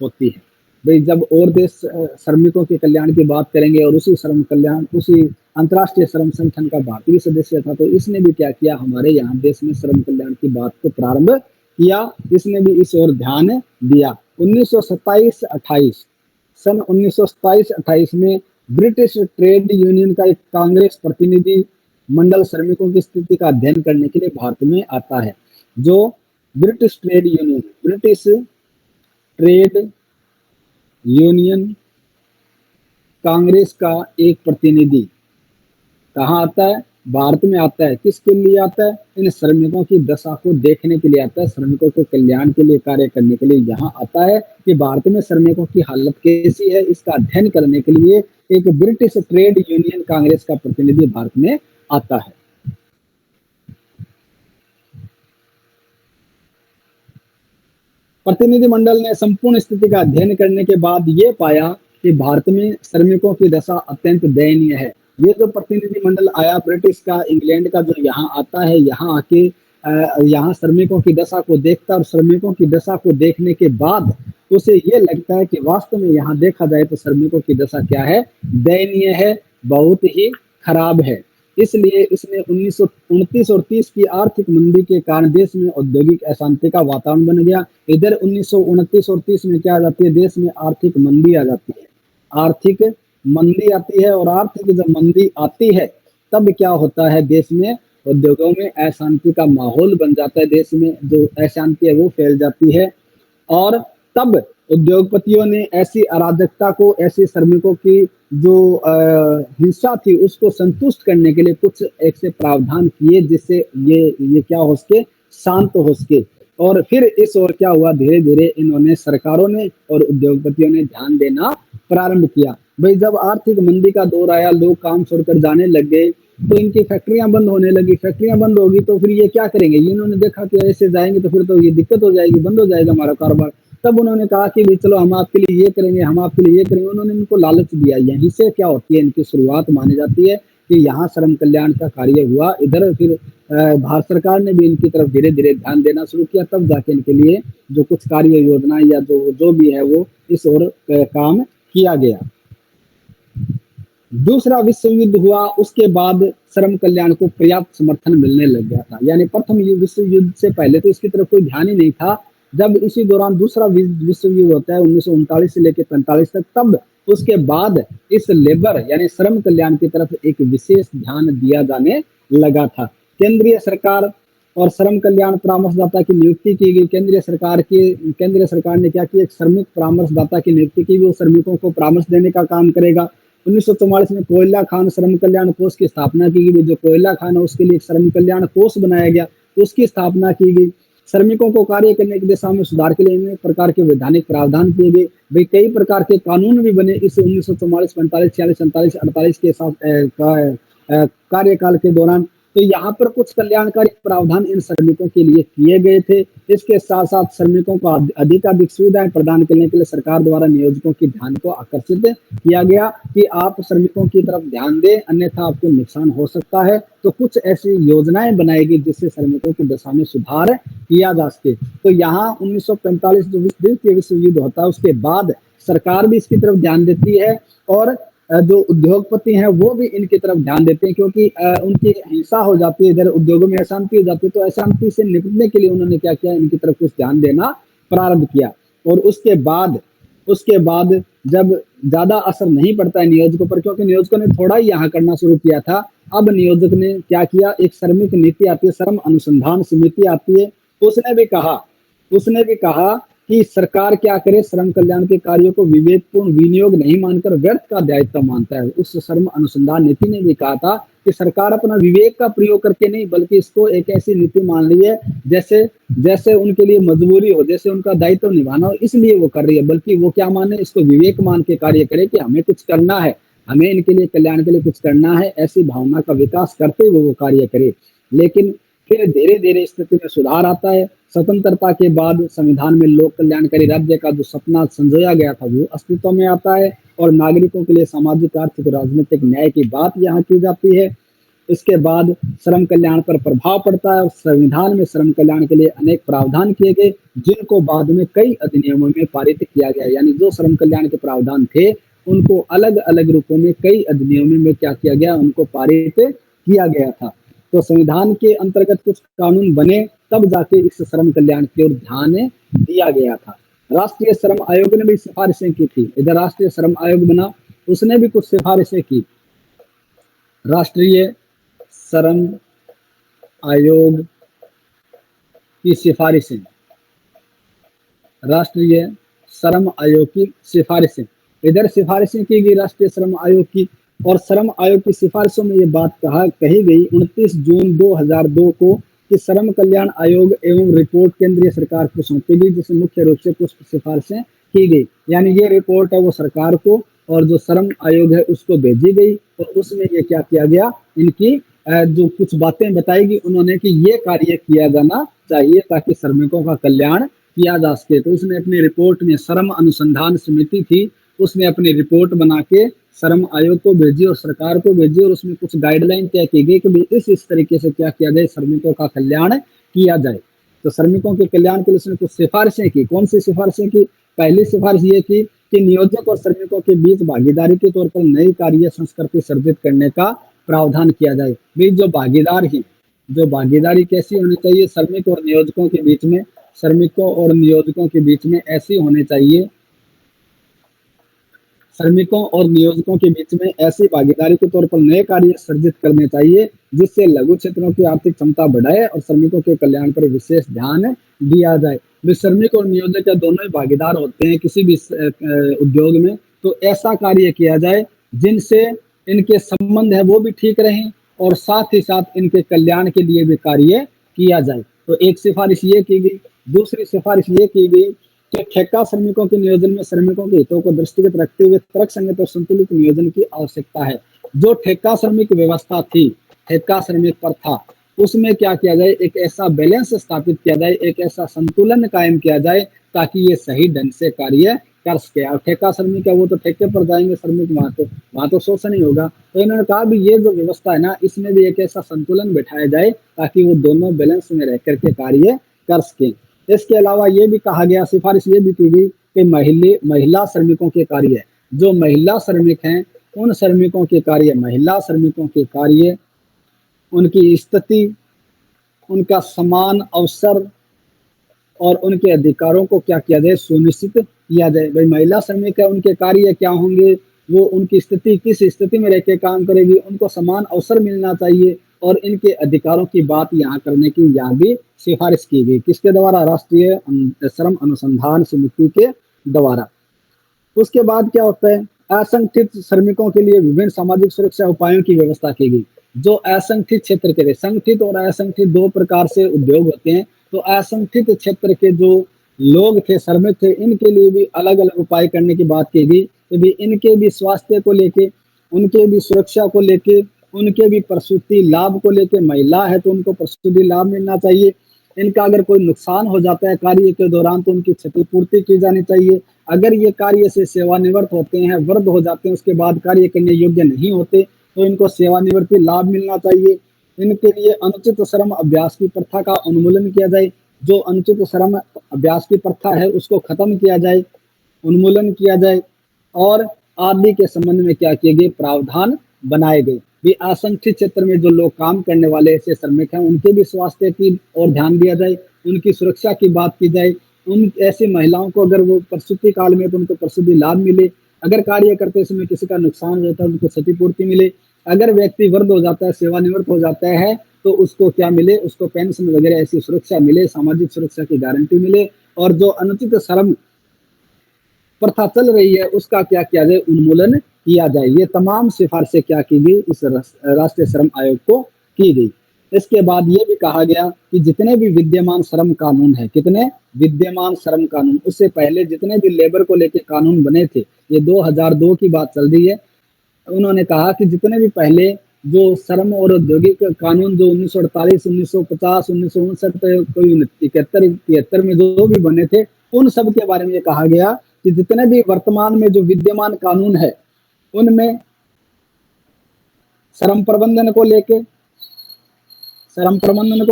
होती है। भाई जब और देश श्रमिकों के कल्याण की बात करेंगे और उसी अंतर्राष्ट्रीय श्रम संगठन का भारत भी सदस्य था, तो इसने भी क्या किया, हमारे यहाँ देश में श्रम कल्याण की बात को प्रारंभ किया। इसने भी इस ओर ध्यान दिया। 1927-28 सन 1927-28 में ब्रिटिश ट्रेड यूनियन का एक कांग्रेस प्रतिनिधि मंडल श्रमिकों की स्थिति का अध्ययन करने के लिए भारत में आता है। जो ब्रिटिश ट्रेड यूनियन कांग्रेस का एक प्रतिनिधि कहाँ आता है, भारत में आता है। किसके लिए आता है, इन श्रमिकों की दशा को देखने के लिए आता है, श्रमिकों के कल्याण के लिए कार्य करने के लिए यहाँ आता है कि भारत में श्रमिकों की हालत कैसी है, इसका अध्ययन करने के लिए एक ब्रिटिश ट्रेड यूनियन कांग्रेस का प्रतिनिधि भारत में आता है। प्रतिनिधिमंडल ने संपूर्ण स्थिति का अध्ययन करने के बाद ये पाया कि भारत में श्रमिकों की दशा अत्यंत दयनीय है। ये जो प्रतिनिधिमंडल आया ब्रिटिश का, इंग्लैंड का, जो यहाँ आता है, यहाँ आके यहाँ श्रमिकों की दशा को देखता है, और श्रमिकों की दशा को देखने के बाद उसे ये लगता है कि वास्तव में यहाँ देखा जाए तो श्रमिकों की दशा क्या है, दयनीय है, बहुत ही खराब है। इसलिए इसने 1929 और 30 की आर्थिक मंदी के कारण देश में औद्योगिक अशांति का वातावरण बन गया। इधर 1929 और 30 में क्या आ जाती है, देश में आर्थिक मंदी आ जाती है, आर्थिक मंदी आती है। और आर्थिक जब मंदी आती है तब क्या होता है देश में, उद्योगों में अशांति का माहौल बन जाता है, देश में जो अशांति है वो फैल जाती है। और तब उद्योगपतियों ने ऐसी अराजकता को, ऐसे श्रमिकों की जो हिंसा थी उसको संतुष्ट करने के लिए कुछ ऐसे प्रावधान किए जिससे ये क्या हो सके, शांत हो सके। और फिर इस ओर क्या हुआ, धीरे धीरे इन्होंने, सरकारों ने और उद्योगपतियों ने ध्यान देना प्रारंभ किया। भाई जब आर्थिक मंदी का दौर आया, लोग काम छोड़कर जाने लग गए, तो इनकी फैक्ट्रियां बंद होने लगी। फैक्ट्रियां बंद होगी तो फिर ये क्या करेंगे, इन्होंने देखा कि ऐसे जाएंगे तो फिर तो ये दिक्कत हो जाएगी, बंद हो जाएगा हमारा कारोबार। तब उन्होंने कहा कि भी चलो हम आपके लिए ये करेंगे, हम आपके लिए ये करेंगे। उन्होंने इनको लालच दिया। यहीं से क्या होती है, इनकी शुरुआत मानी जाती है कि यहाँ श्रम कल्याण का कार्य हुआ। इधर फिर भारत सरकार ने भी इनकी तरफ धीरे धीरे ध्यान देना शुरू किया, तब जाके इनके लिए जो कुछ कार्य योजना या जो भी है वो इस ओर काम किया गया। दूसरा विश्व युद्ध हुआ, उसके बाद श्रम कल्याण को पर्याप्त समर्थन मिलने लग गया था। यानी प्रथम विश्व युद्ध से पहले तो इसकी तरफ कोई ध्यान ही नहीं था। जब इसी दौरान दूसरा विश्व युद्ध होता है 1939 से लेकर 45 तक, तब उसके बाद इस लेबर यानी श्रम कल्याण की तरफ एक विशेष ध्यान दिया जाने लगा था। केंद्रीय सरकार और श्रम कल्याण परामर्शदाता की नियुक्ति की गई। केंद्रीय सरकार ने क्या किया, एक श्रमिक परामर्शदाता की नियुक्ति की। वो श्रमिकों को परामर्श देने का काम करेगा। 1944 में कोयला खान श्रम कल्याण कोष की स्थापना की गई। जो कोयला खान है उसके लिए एक श्रम कल्याण कोष बनाया गया, उसकी स्थापना की गई। श्रमिकों को कार्य करने की दिशा में सुधार के लिए अनेक प्रकार के वैधानिक प्रावधान किए गए। भाई कई प्रकार के कानून भी बने इस 1944, 45, 46, 47, 48 के साथ कार्यकाल के दौरान। तो यहाँ पर कुछ कल्याणकारी प्रावधान इन श्रमिकों के लिए किए गए थे। इसके साथ साथ श्रमिकों को अधिकाधिक सुविधाएं प्रदान करने के लिए सरकार द्वारा नियोजकों के ध्यान को आकर्षित किया गया कि आप श्रमिकों की तरफ ध्यान दें, अन्यथा आपको नुकसान हो सकता है। तो कुछ ऐसी योजनाएं बनाई गई जिससे श्रमिकों की दशा में सुधार किया जा सके। तो यहाँ 1945 जो द्वितीय विश्व युद्ध होता है उसके बाद सरकार भी इसकी तरफ ध्यान देती है और जो उद्योगपति हैं वो भी इनकी तरफ ध्यान देते हैं, क्योंकि उनकी हिंसा हो जाती है, इधर उद्योगों में अशांति हो जाती है। तो अशांति से निपटने के लिए उन्होंने क्या किया, इनकी तरफ कुछ ध्यान देना प्रारंभ किया। और उसके बाद जब ज्यादा असर नहीं पड़ता है नियोजकों पर, क्योंकि नियोजकों ने थोड़ा ही यहाँ करना शुरू किया था, अब नियोजक ने क्या किया, एक श्रमिक नीति आती है, श्रम अनुसंधान समिति आती है। उसने भी कहा कि सरकार क्या करे, श्रम कल्याण के कार्यों को विवेकपूर्ण विनियोग नहीं मानकर व्यर्थ का दायित्व मानता है। उस श्रम अनुसंधान नीति ने भी कहा था कि सरकार अपना विवेक का प्रयोग करके नहीं, बल्कि इसको एक ऐसी नीति मान ली है जैसे उनके लिए मजबूरी हो, जैसे उनका दायित्व निभाना हो, इसलिए वो कर रही है। बल्कि वो क्या माने, इसको विवेक मान के कार्य करे कि हमें कुछ करना है, हमें इनके लिए कल्याण के लिए कुछ करना है, ऐसी भावना का विकास करते हुए वो कार्य करे। लेकिन फिर धीरे धीरे स्थिति में सुधार आता है। स्वतंत्रता के बाद संविधान में लोक कल्याणकारी राज्य का जो सपना संजोया गया था वो अस्तित्व में आता है और नागरिकों के लिए सामाजिक, आर्थिक, राजनीतिक न्याय की बात यहाँ की जाती है। इसके बाद श्रम कल्याण पर प्रभाव पड़ता है और संविधान में श्रम कल्याण के लिए अनेक प्रावधान किए गए, जिनको बाद में कई अधिनियमों में पारित किया गया। यानी जो श्रम कल्याण के प्रावधान थे उनको अलग अलग रूपों में कई अधिनियमों में क्या किया गया, उनको पारित किया गया था। तो संविधान के अंतर्गत कुछ कानून बने, तब जाके इस श्रम कल्याण की ओर ध्यान दिया गया था। राष्ट्रीय श्रम आयोग ने भी सिफारिशें की थी। इधर राष्ट्रीय श्रम आयोग बना, उसने भी कुछ सिफारिशें की। राष्ट्रीय श्रम आयोग की सिफारिशें, राष्ट्रीय श्रम आयोग की सिफारिशें, इधर सिफारिशें की गई राष्ट्रीय श्रम आयोग की। और श्रम आयोग की सिफारिशों में ये बात कही गई 29 जून 2002 को कि श्रम कल्याण आयोग एवं रिपोर्ट केंद्रीय सरकार को सौंपी गई, जिसमें मुख्य रूप से कुछ सिफारिशें की गई। यानी ये रिपोर्ट है वो सरकार को और जो श्रम आयोग है उसको भेजी गई और उसमें ये क्या किया गया, इनकी जो कुछ बातें बताएगी उन्होंने कि ये कार्य किया जाना चाहिए ताकि श्रमिकों का कल्याण किया जा सके। तो उसने अपनी रिपोर्ट में, श्रम अनुसंधान समिति थी, उसने अपनी रिपोर्ट बना के श्रम आयोग को भेजी और सरकार को भेजी और उसमें कुछ गाइडलाइन तय की गई कि इस तरीके से क्या किया जाए, श्रमिकों का कल्याण किया जाए। तो श्रमिकों के कल्याण के लिए उसने कुछ सिफारिशें की। कौन सी सिफारिशें की? पहली सिफारिश ये की कि नियोजक और श्रमिकों के बीच भागीदारी के तौर पर नई कार्य संस्कृति सर्जित करने का प्रावधान किया जाए। भी जो भागीदारी कैसी होनी चाहिए, श्रमिक और नियोजकों के बीच में, श्रमिकों और नियोजकों के बीच में ऐसी होनी चाहिए, श्रमिकों और नियोजकों के बीच में ऐसी भागीदारी के तौर पर नए कार्य सर्जित करने चाहिए जिससे लघु क्षेत्रों की आर्थिक क्षमता बढ़ाए और श्रमिकों के कल्याण पर विशेष ध्यान दिया जाए। भी श्रमिक और नियोजक या दोनों ही भागीदार होते हैं किसी भी उद्योग में, तो ऐसा कार्य किया जाए जिनसे इनके संबंध है वो भी ठीक रहें और साथ ही साथ इनके कल्याण के लिए भी कार्य किया जाए। तो एक सिफारिश ये की गई। दूसरी सिफारिश ये की गई कि ठेका श्रमिकों के नियोजन में श्रमिकों के हितों को दृष्टिगत रखते हुए तर्कसंगत और संतुलित नियोजन की आवश्यकता है। जो ठेका श्रमिक व्यवस्था थी, ठेका श्रमिक प्रथा, उसमें क्या किया जाए, एक ऐसा बैलेंस स्थापित किया जाए, एक ऐसा संतुलन कायम किया जाए ताकि ये सही ढंग से कार्य कर सके। और ठेका श्रमिक है वो तो ठेके पर जाएंगे श्रमिक, वहां तो शोषण ही होगा। तो इन्होंने कहा भी ये जो व्यवस्था है ना, इसमें भी एक ऐसा संतुलन बैठाया जाए ताकि वो दोनों बैलेंस में रह करके कार्य कर सके। इसके अलावा ये भी कहा गया, सिफारिश ये भी की गई कि महिला श्रमिकों के कार्य, जो महिला श्रमिक हैं उन श्रमिकों के कार्य, महिला श्रमिकों के कार्य, उनकी स्थिति, उनका समान अवसर और उनके अधिकारों को क्या किया जाए, सुनिश्चित किया जाए। भाई महिला श्रमिक है, उनके कार्य क्या होंगे, वो उनकी स्थिति किस स्थिति में रह के काम करेगी, उनको समान अवसर मिलना चाहिए और इनके अधिकारों की बात यहाँ करने की यहाँ भी सिफारिश की गई। किसके द्वारा? राष्ट्रीय श्रम अनुसंधान समिति के द्वारा। उसके बाद क्या होता है, असंगठित श्रमिकों के लिए विभिन्न सामाजिक सुरक्षा उपायों की व्यवस्था की गई। जो असंगठित क्षेत्र के थे, संगठित और असंगठित दो प्रकार से उद्योग होते हैं, तो असंगठित क्षेत्र के जो लोग थे, श्रमिक थे, इनके लिए भी अलग अलग उपाय करने की बात की गई। तो भी इनके भी स्वास्थ्य को लेके, उनके भी सुरक्षा को लेके, उनके भी प्रसूति लाभ को लेके, महिला है तो उनको प्रसूति लाभ मिलना चाहिए। इनका अगर कोई नुकसान हो जाता है कार्य के दौरान तो उनकी क्षतिपूर्ति की जानी चाहिए। अगर ये कार्य से सेवानिवृत्त होते हैं, वृद्ध हो जाते हैं, उसके बाद कार्य करने योग्य नहीं होते, तो इनको सेवानिवृत्ति लाभ मिलना चाहिए। इनके लिए अनुचित श्रम अभ्यास की प्रथा का उन्मूलन किया जाए। जो अनुचित श्रम अभ्यास की प्रथा है उसको खत्म किया जाए, उन्मूलन किया जाए। और आदि के संबंध में क्या किए गए, प्रावधान बनाए गए। भी असंगठित क्षेत्र में जो लोग काम करने वाले ऐसे श्रमिक हैं, उनके भी स्वास्थ्य की ओर ध्यान दिया जाए, उनकी सुरक्षा की बात की जाए। उन ऐसी महिलाओं को अगर वो प्रसूति काल में तो उनको प्रसूति लाभ मिले। अगर कार्य करते समय किसी का नुकसान हो जाता है उनको क्षतिपूर्ति मिले। अगर व्यक्ति वृद्ध हो जाता है, सेवानिवृत्त हो जाता है, तो उसको क्या मिले, उसको पेंशन वगैरह ऐसी सुरक्षा मिले, सामाजिक सुरक्षा की गारंटी मिले। और जो अनुचित श्रम प्रथा चल रही है उसका क्या किया जाए, उन्मूलन किया जाए। ये तमाम सिफारिशें क्या की गई, इस राष्ट्रीय श्रम आयोग को की गई। इसके बाद ये भी कहा गया कि जितने भी विद्यमान श्रम कानून है, कितने विद्यमान श्रम कानून, उससे पहले जितने भी लेबर को लेकर कानून बने थे, ये 2002 की बात चल रही है। उन्होंने कहा कि जितने भी पहले जो श्रम और औद्योगिक कानून जो 1948, 1950, 1959, कोई 71, 73 में जो भी बने थे, उन सब के बारे में ये कहा गया कि जितने भी वर्तमान में जो विद्यमान कानून है उनमें श्रम प्रबंधन को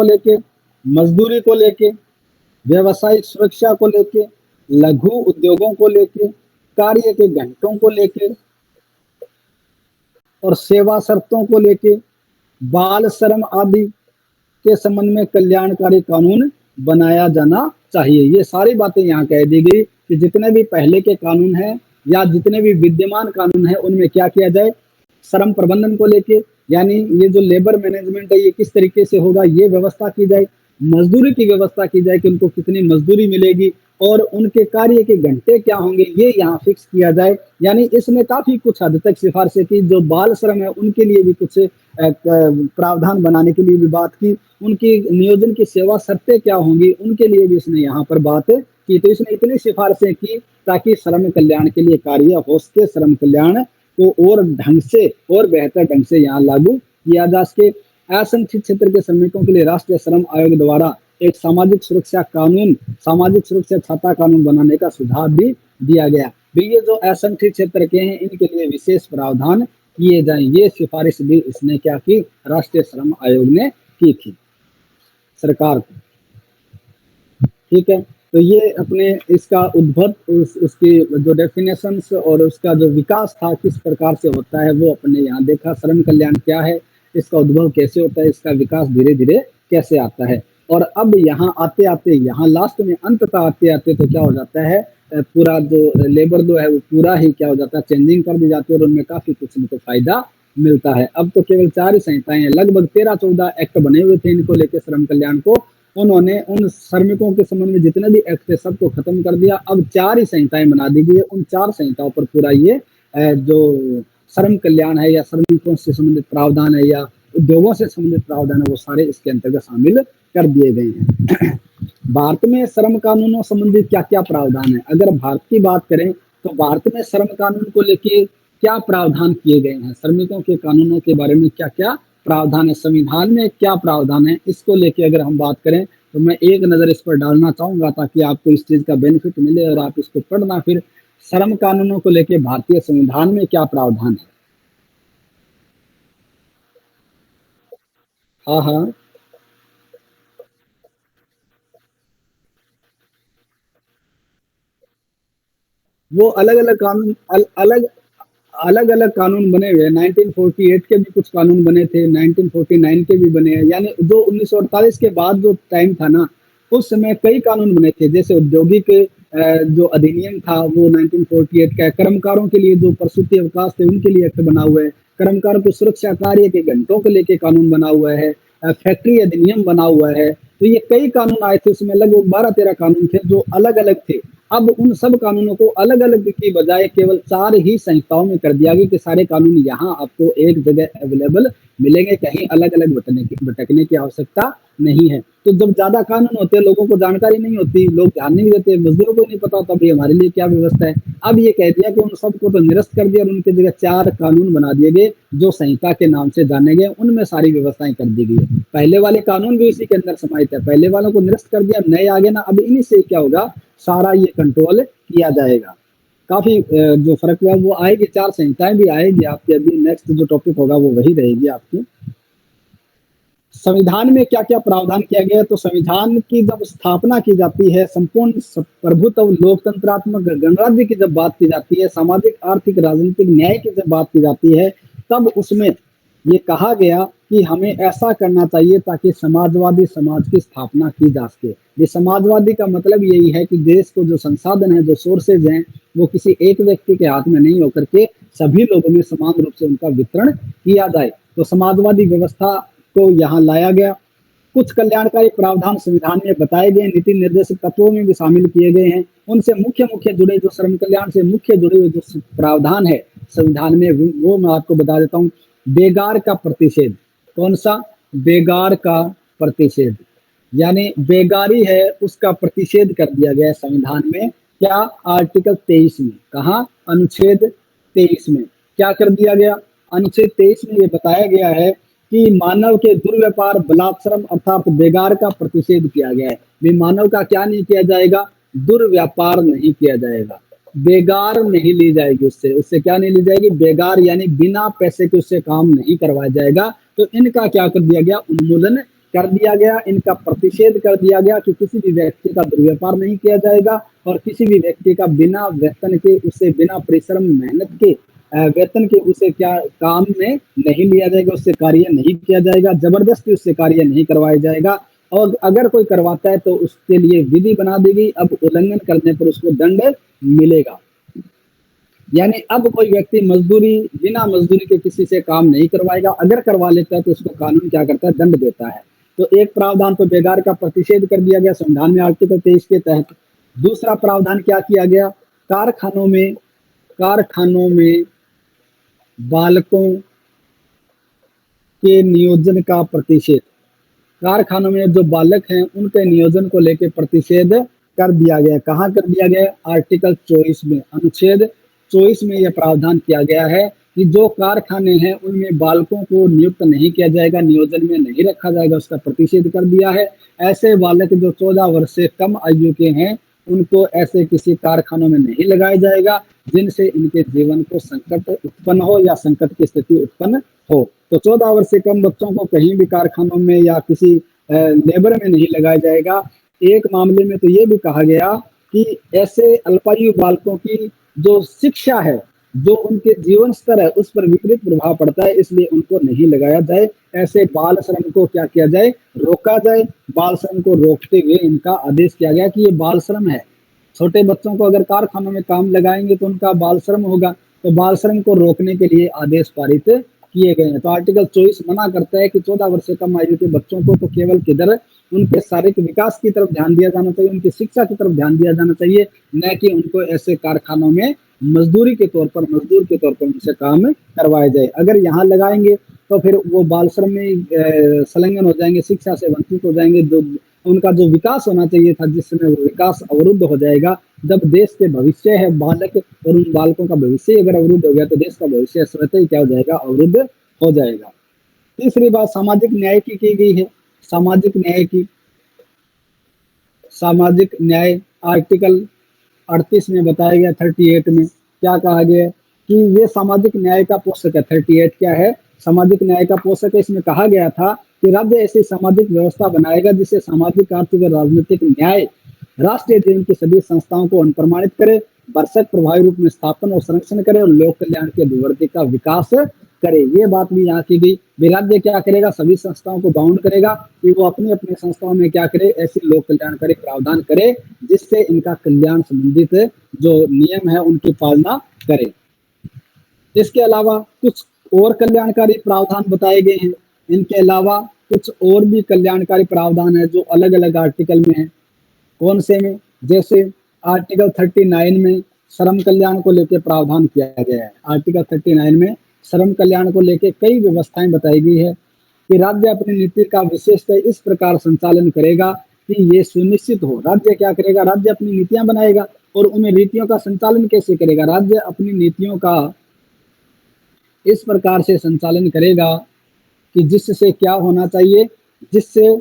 लेके, मजदूरी को लेके, व्यवसायिक सुरक्षा को लेके, लघु उद्योगों को लेके, कार्य के घंटों को लेके और सेवा शर्तों को लेके, बाल श्रम आदि के संबंध में कल्याणकारी कानून बनाया जाना चाहिए। ये सारी बातें यहाँ कह दी गई कि जितने भी पहले के कानून हैं या जितने भी विद्यमान कानून हैं उनमें क्या किया जाए, श्रम प्रबंधन को लेके, यानी ये जो लेबर मैनेजमेंट है ये किस तरीके से होगा ये व्यवस्था की जाए। मजदूरी की व्यवस्था की जाए कि उनको कितनी मजदूरी मिलेगी और उनके कार्य के घंटे क्या होंगे ये यहाँ फिक्स किया जाए। यानी इसमें काफी कुछ हद तक सिफारिशें की। जो बाल श्रम है उनके लिए भी कुछ प्रावधान बनाने के लिए भी बात की। उनकी नियोजन की सेवा शर्तें क्या होंगी उनके लिए भी इसने यहाँ पर बात की। तो इसने इतनी सिफारिशें की ताकि श्रम कल्याण के लिए कार्य हो सके, श्रम कल्याण को और ढंग से और बेहतर ढंग से यहाँ लागू किया जा सके। असंगठित क्षेत्र के श्रमिकों के लिए राष्ट्रीय श्रम आयोग द्वारा एक सामाजिक सुरक्षा कानून, सामाजिक सुरक्षा छाता कानून बनाने का सुझाव भी दिया गया। भी ये जो असंगठित क्षेत्र के हैं इनके लिए विशेष प्रावधान किए जाएं, ये सिफारिश भी इसने क्या की, राष्ट्रीय श्रम आयोग ने की थी सरकार को। ठीक है, तो ये अपने इसका उद्भव, उसकी जो डेफिनेशंस और उसका जो विकास था किस प्रकार से होता है वो अपने यहाँ देखा। श्रम कल्याण क्या है, इसका उद्भव कैसे होता है, इसका विकास धीरे धीरे कैसे आता है। और अब यहाँ आते आते, यहाँ लास्ट में अंत तक आते आते तो क्या हो जाता है, पूरा जो लेबर जो है वो पूरा ही क्या हो जाता है, चेंजिंग कर दी जाती है और उनमें काफ़ी कुछ उनको फ़ायदा मिलता है। अब तो केवल 4 ही संहिताएँ हैं, लगभग 13-14 एक्ट बने हुए थे इनको लेके श्रम कल्याण को। उन्होंने उन श्रमिकों के संबंध में जितने भी एक्ट थे सबको खत्म कर दिया। अब 4 ही संहिताएँ बना दी गई है। उन 4 संहिताओं पर पूरा ये जो श्रम कल्याण है या श्रमिकों से संबंधित प्रावधान है या उद्योगों से संबंधित प्रावधान है वो सारे इसके अंतर्गत शामिल कर दिए गए हैं। भारत में श्रम कानूनों संबंधित क्या-क्या प्रावधान है? अगर भारत की बात करें तो भारत में श्रम कानून को लेके क्या प्रावधान किए गए हैं? श्रमिकों के कानूनों के बारे में क्या-क्या प्रावधान है? संविधान में क्या प्रावधान है? इसको लेके अगर हम बात करें तो मैं एक नज़र इस पर डालना चाहूँगा ताकि आपको इस चीज़ का बेनिफिट मिले और आप इसको पढ़ना फिर श्रम कानूनों को लेके भारतीय संविधान में क्या प्रावधान है? हाँ, हाँ। वो अलग-अलग कानून अलग-अलग कानून बने हुए हैं। 1948 के भी कुछ कानून बने थे, 1949 के भी बने हैं। यानी जो 1948 के बाद जो टाइम था ना, उस समय कई कानून बने थे। जैसे औद्योगिक जो अधिनियम था वो 1948 का है। कर्मकारों के लिए जो प्रसूति अवकाश थे उनके लिए एक्ट बना हुआ है। कर्मकारों की सुरक्षा कार्य के घंटों को लेके कानून बना हुआ है। फैक्ट्री अधिनियम बना हुआ है। तो ये कई कानून आए थे, उसमें लगभग 12-13 कानून थे जो अलग-अलग थे। अब उन सब कानूनों को अलग-अलग की बजाय केवल 4 ही संहिताओं में कर दिया गया कि सारे कानून यहाँ आपको एक जगह अवेलेबल मिलेंगे, कहीं अलग-अलग भटकने की आवश्यकता नहीं है। तो जब ज़्यादा कानून होते हैं, लोगों को जानकारी नहीं होती, लोग ध्यान नहीं देते, मज़दूरों को नहीं पता होता भई हमारे लिए क्या व्यवस्था है। अब ये कह दिया कि उन सबको तो निरस्त कर दिया और उनकी जगह 4 कानून बना दिए गए, जो संहिता के नाम से जाने गए, उनमें सारी व्यवस्थाएँ कर दी गई है। पहले वाले कानून भी इसी के अंदर समाहित है, पहले वालों को निरस्त कर दिया, नए आ गए ना, अब इन्हीं से क्या होगा, सारा ये कंट्रोल किया जाएगा। काफ़ी जो फ़र्क हुआ वो आएगी, 4 संहिताएँ भी आएगी आपके, अभी नेक्स्ट जो टॉपिक होगा वो वही रहेगी आपकी। संविधान में क्या-क्या प्रावधान किया गया है, तो संविधान की जब स्थापना की जाती है, संपूर्ण प्रभुत्व लोकतंत्रात्मक गणराज्य की जब बात की जाती है, सामाजिक, आर्थिक, राजनीतिक न्याय की जब बात की जाती है, तब उसमें ये कहा गया कि हमें ऐसा करना चाहिए ताकि समाजवादी समाज की स्थापना की जा सके। ये समाजवादी का मतलब यही है कि देश को जो संसाधन है, जो सोर्सेज हैं, वो किसी एक व्यक्ति के हाथ में नहीं होकर के सभी लोगों में समान रूप से उनका वितरण किया जाए। तो समाजवादी व्यवस्था को यहाँ लाया गया। कुछ कल्याणकारी प्रावधान संविधान में बताए गए, नीति निर्देशक तत्वों में भी शामिल किए गए हैं। उनसे मुख्य जुड़े जो श्रम कल्याण से मुख्य जुड़े हुए जो प्रावधान है संविधान में, वो मैं आपको बता देता हूँ। बेगार का प्रतिषेध, कौन सा? बेगार का प्रतिषेध, यानी बेगारी है उसका प्रतिषेध कर दिया गया है संविधान में। क्या? आर्टिकल 23 में। कहा? अनुच्छेद 23 में क्या कर दिया गया? अनुच्छेद 23 में ये बताया गया है कि मानव के दुर्व्यापार, बलात्श्रम अर्थात बेगार का प्रतिषेध किया गया है। भी मानव का क्या नहीं किया जाएगा? दुर्व्यापार नहीं किया जाएगा, बेगार नहीं ली जाएगी उससे। उससे क्या नहीं ली जाएगी? बेगार, यानी बिना पैसे के उससे काम नहीं करवाया जाएगा। तो इनका क्या कर दिया गया? उन्मूलन कर दिया गया, इनका प्रतिषेध कर दिया गया कि किसी भी व्यक्ति का दुर्व्यापार नहीं किया जाएगा और किसी भी व्यक्ति का बिना वेतन के, उसे बिना परिश्रम मेहनत के वेतन के उसे क्या काम में नहीं लिया जाएगा, उससे कार्य नहीं किया जाएगा, जबरदस्ती उससे कार्य नहीं करवाया जाएगा। और अगर कोई करवाता है तो उसके लिए विधि बना दी गई, अब उल्लंघन करने पर उसको दंड मिलेगा। यानी अब कोई व्यक्ति मजदूरी, बिना मजदूरी के किसी से काम नहीं करवाएगा, अगर करवा लेता है तो उसको कानून क्या करता है? दंड देता है। तो एक प्रावधान तो बेगार का प्रतिषेध कर दिया गया संविधान में आर्टिकल 23 के तहत। दूसरा प्रावधान क्या किया गया? कारखानों में बालकों के नियोजन का प्रतिषेध। कारखानों में जो बालक हैं उनके नियोजन को लेकर प्रतिषेध कर दिया गया। कहाँ कर दिया गया? आर्टिकल 24 में, अनुच्छेद 24 में यह प्रावधान किया गया है कि जो कारखाने हैं उनमें बालकों को नियुक्त नहीं किया जाएगा, नियोजन में नहीं रखा जाएगा, उसका प्रतिषेध कर दिया है। ऐसे बालक जो 14 वर्ष से कम आयु के हैं उनको ऐसे किसी कारखानों में नहीं लगाया जाएगा जिनसे इनके जीवन को संकट उत्पन्न हो या संकट की स्थिति उत्पन्न हो। तो 14 वर्ष से कम बच्चों को कहीं भी कारखानों में या किसी लेबर में नहीं लगाया जाएगा। एक मामले में तो ये भी कहा गया कि ऐसे अल्पायु बालकों की जो शिक्षा है, जो उनके जीवन स्तर है, उस पर विपरीत प्रभाव पड़ता है, इसलिए उनको नहीं लगाया जाए। ऐसे बाल श्रम को क्या किया जाए? रोका जाए। बाल श्रम को रोकते हुए इनका आदेश किया गया कि ये बाल श्रम है, छोटे बच्चों को अगर कारखानों में काम लगाएंगे तो उनका बाल श्रम होगा, तो बाल श्रम को रोकने के लिए आदेश पारित किए गए हैं। तो आर्टिकल 24 मना करता है कि 14 वर्ष से कम आयु के बच्चों को तो केवल किधर उनके शारीरिक विकास की तरफ ध्यान दिया जाना चाहिए, उनकी शिक्षा की तरफ ध्यान दिया जाना चाहिए, न कि उनको ऐसे कारखानों में मजदूर के तौर पर उनसे काम करवाया जाए। अगर यहाँ लगाएंगे तो फिर वो बाल श्रम में संलग्न हो जाएंगे, शिक्षा से वंचित हो जाएंगे, जो उनका जो विकास होना चाहिए था जिसमें वो विकास अवरुद्ध हो जाएगा। जब देश के भविष्य है बालक और उन बालकों का भविष्य अगर अवरुद्ध हो गया तो देश का भविष्य स्वतः ही क्या हो जाएगा, अवरुद्ध हो जाएगा। तीसरी बात सामाजिक न्याय की गई है। सामाजिक न्याय आर्टिकल 38 में बताया गया, 38 में क्या कहा गया कि ये सामाजिक न्याय का पोषक है। 38 क्या है, सामाजिक न्याय का पोषक है। इसमें कहा गया था कि राज्य ऐसी सामाजिक व्यवस्था बनाएगा जिससे सामाजिक, आर्थिक और राजनीतिक न्याय राष्ट्रीय जीवन की सभी संस्थाओं को अनुप्रमाणित करे, भरसक प्रभावी रूप में स्थापन और संरक्षण करे और लोक कल्याण के अभिवृद्धि का विकास करे। ये बात भी यहाँ की गई। राज्य क्या करेगा, सभी संस्थाओं को बाउंड करेगा कि वो अपनी अपनी संस्थाओं में क्या करे, ऐसी लोक कल्याणकारी प्रावधान करे जिससे इनका कल्याण संबंधित जो नियम है उनकी पालना करे। इसके अलावा कुछ और कल्याणकारी प्रावधान बताए गए हैं। इनके अलावा कुछ और भी कल्याणकारी प्रावधान है जो अलग अलग आर्टिकल में है। कौन से में, जैसे आर्टिकल 39 में श्रम कल्याण को लेकर प्रावधान किया गया है। आर्टिकल 39 में श्रम कल्याण को लेकर कई व्यवस्थाएं बताई गई है कि राज्य अपनी नीति का विशेषतः इस प्रकार संचालन करेगा कि ये सुनिश्चित हो। राज्य क्या करेगा, राज्य अपनी नीतियां बनाएगा और उन नीतियों का संचालन कैसे करेगा, राज्य अपनी नीतियों का इस प्रकार से संचालन करेगा कि जिससे क्या होना चाहिए, जिससे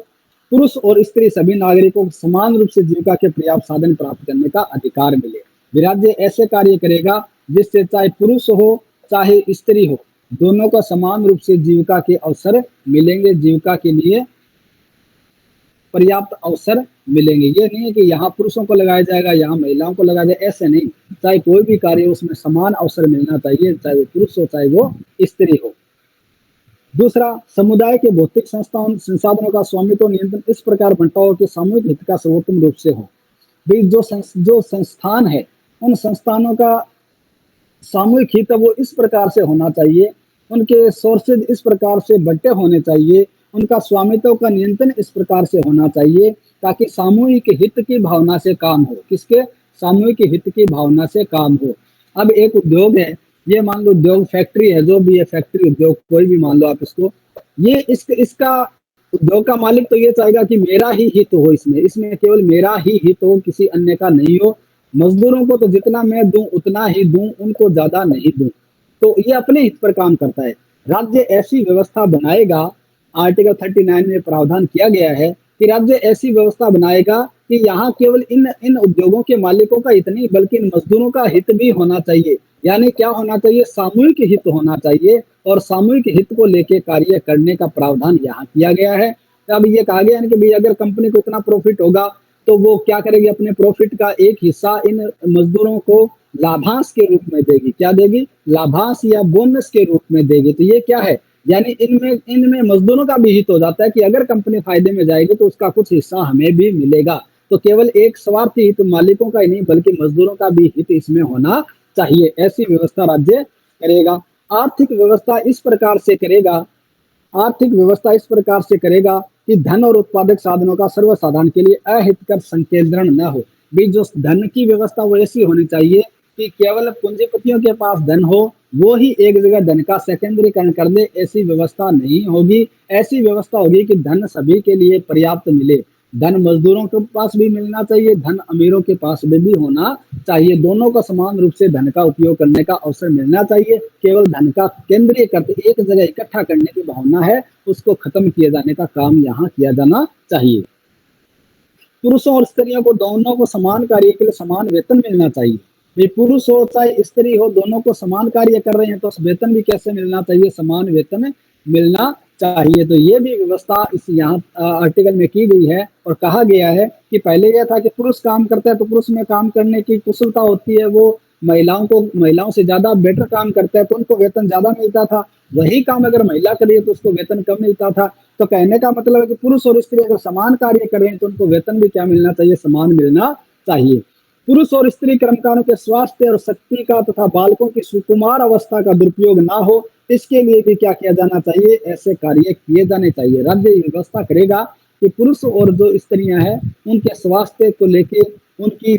पुरुष और स्त्री सभी नागरिकों को समान रूप से जीविका के पर्याप्त साधन प्राप्त करने का अधिकार मिले। राज्य ऐसे कार्य करेगा जिससे चाहे पुरुष हो चाहे स्त्री हो, दोनों को समान रूप से जीविका के अवसर मिलेंगे, जीविका के लिए पर्याप्त अवसर मिलेंगे। ये नहीं है कि यहाँ पुरुषों को लगाया जाएगा यहाँ महिलाओं को लगाया जाए, ऐसे नहीं। चाहे कोई भी कार्य हो उसमें समान अवसर मिलना चाहिए, चाहे वो पुरुष हो चाहे वो स्त्री हो। दूसरा, समुदाय के भौतिक संसाधनों का स्वामित्व नियंत्रण इस प्रकार बंटा हो कि सामूहिक हित का सर्वोत्तम रूप से हो। भाई जो संस्थान है उन संस्थानों का सामूहिक हित वो इस प्रकार से होना चाहिए, उनके सोर्सेज इस प्रकार से बंटे होने चाहिए, उनका स्वामित्व का नियंत्रण इस प्रकार से होना चाहिए ताकि सामूहिक हित की भावना से काम हो। किसके, सामूहिक हित की भावना से काम हो। अब एक उद्योग है, ये मान लो उद्योग फैक्ट्री है, जो भी है फैक्ट्री उद्योग कोई भी मान लो आप इसको, ये इसका उद्योग का मालिक तो ये चाहेगा कि मेरा ही हित हो, इसमें केवल मेरा ही हित हो, किसी अन्य का नहीं हो। मजदूरों को तो जितना मैं दूं उतना ही दूं, उनको ज्यादा नहीं दूं। तो ये अपने हित पर काम करता है। राज्य ऐसी व्यवस्था बनाएगा, आर्टिकल 39 में प्रावधान किया गया है कि राज्य ऐसी व्यवस्था बनाएगा कि यहाँ केवल इन उद्योगों के मालिकों का हित नहीं बल्कि इन मजदूरों का हित भी होना चाहिए। यानी क्या होना चाहिए, सामूहिक हित होना चाहिए और सामूहिक हित को लेकर कार्य करने का प्रावधान यहाँ किया गया है। अब ये कहा गया है कि भाई अगर कंपनी को इतना प्रॉफिट होगा तो वो क्या करेगी, अपने प्रॉफिट का एक हिस्सा इन मजदूरों को लाभांश के रूप में देगी। क्या देगी, लाभांश या बोनस के रूप में देगी। तो ये क्या है, यानी इनमें मजदूरों का भी हित हो जाता है कि अगर कंपनी फायदे में जाएगी तो उसका कुछ हिस्सा हमें भी मिलेगा। तो केवल एक स्वार्थी हित मालिकों का ही नहीं बल्कि मजदूरों का भी हित इसमें होना चाहिए। ऐसी व्यवस्था राज्य करेगा। आर्थिक व्यवस्था इस प्रकार से करेगा कि धन और उत्पादक साधनों का सर्वसाधारण के लिए अहितकर संकेंद्रण न हो। भी जो धन की व्यवस्था वो ऐसी होनी चाहिए कि केवल पूंजीपतियों के पास धन हो, वो ही एक जगह धन का सेकेंद्रीकरण कर दे, ऐसी व्यवस्था नहीं होगी। ऐसी व्यवस्था होगी कि धन सभी के लिए पर्याप्त मिले। धन मजदूरों के पास भी मिलना चाहिए, धन अमीरों के पास भी होना चाहिए। दोनों को समान रूप से धन का उपयोग करने का अवसर मिलना चाहिए। केवल धन का केंद्रीय करके एक जगह इकट्ठा करने की भावना है, उसको खत्म किए जाने का काम यहाँ किया जाना चाहिए। पुरुषों और स्त्रियों को दोनों को समान कार्य के लिए समान वेतन मिलना चाहिए। ये पुरुष हो चाहे स्त्री हो, दोनों को समान कार्य कर रहे हैं तो वेतन भी कैसे मिलना चाहिए, समान वेतन मिलना चाहिए। तो ये भी व्यवस्था इस यहाँ आर्टिकल में की गई है और कहा गया है कि पहले यह था कि पुरुष काम करता है तो पुरुष में काम करने की कुशलता होती है, वो महिलाओं से ज्यादा बेटर काम करता है तो उनको वेतन ज्यादा मिलता था। वही काम अगर महिला करे तो उसको वेतन कम मिलता था। तो कहने का मतलब है कि पुरुष और स्त्री अगर समान कार्य कर रहे हैं तो उनको वेतन भी क्या मिलना चाहिए, समान मिलना चाहिए। पुरुष और स्त्री कर्मकारों के स्वास्थ्य और शक्ति का तथा बालकों की सुकुमार अवस्था का दुरुपयोग ना हो, इसके लिए भी क्या किया जाना चाहिए, ऐसे कार्य किए जाने चाहिए। राज्य व्यवस्था करेगा कि पुरुष और जो स्त्रियां हैं उनके स्वास्थ्य को लेके, उनकी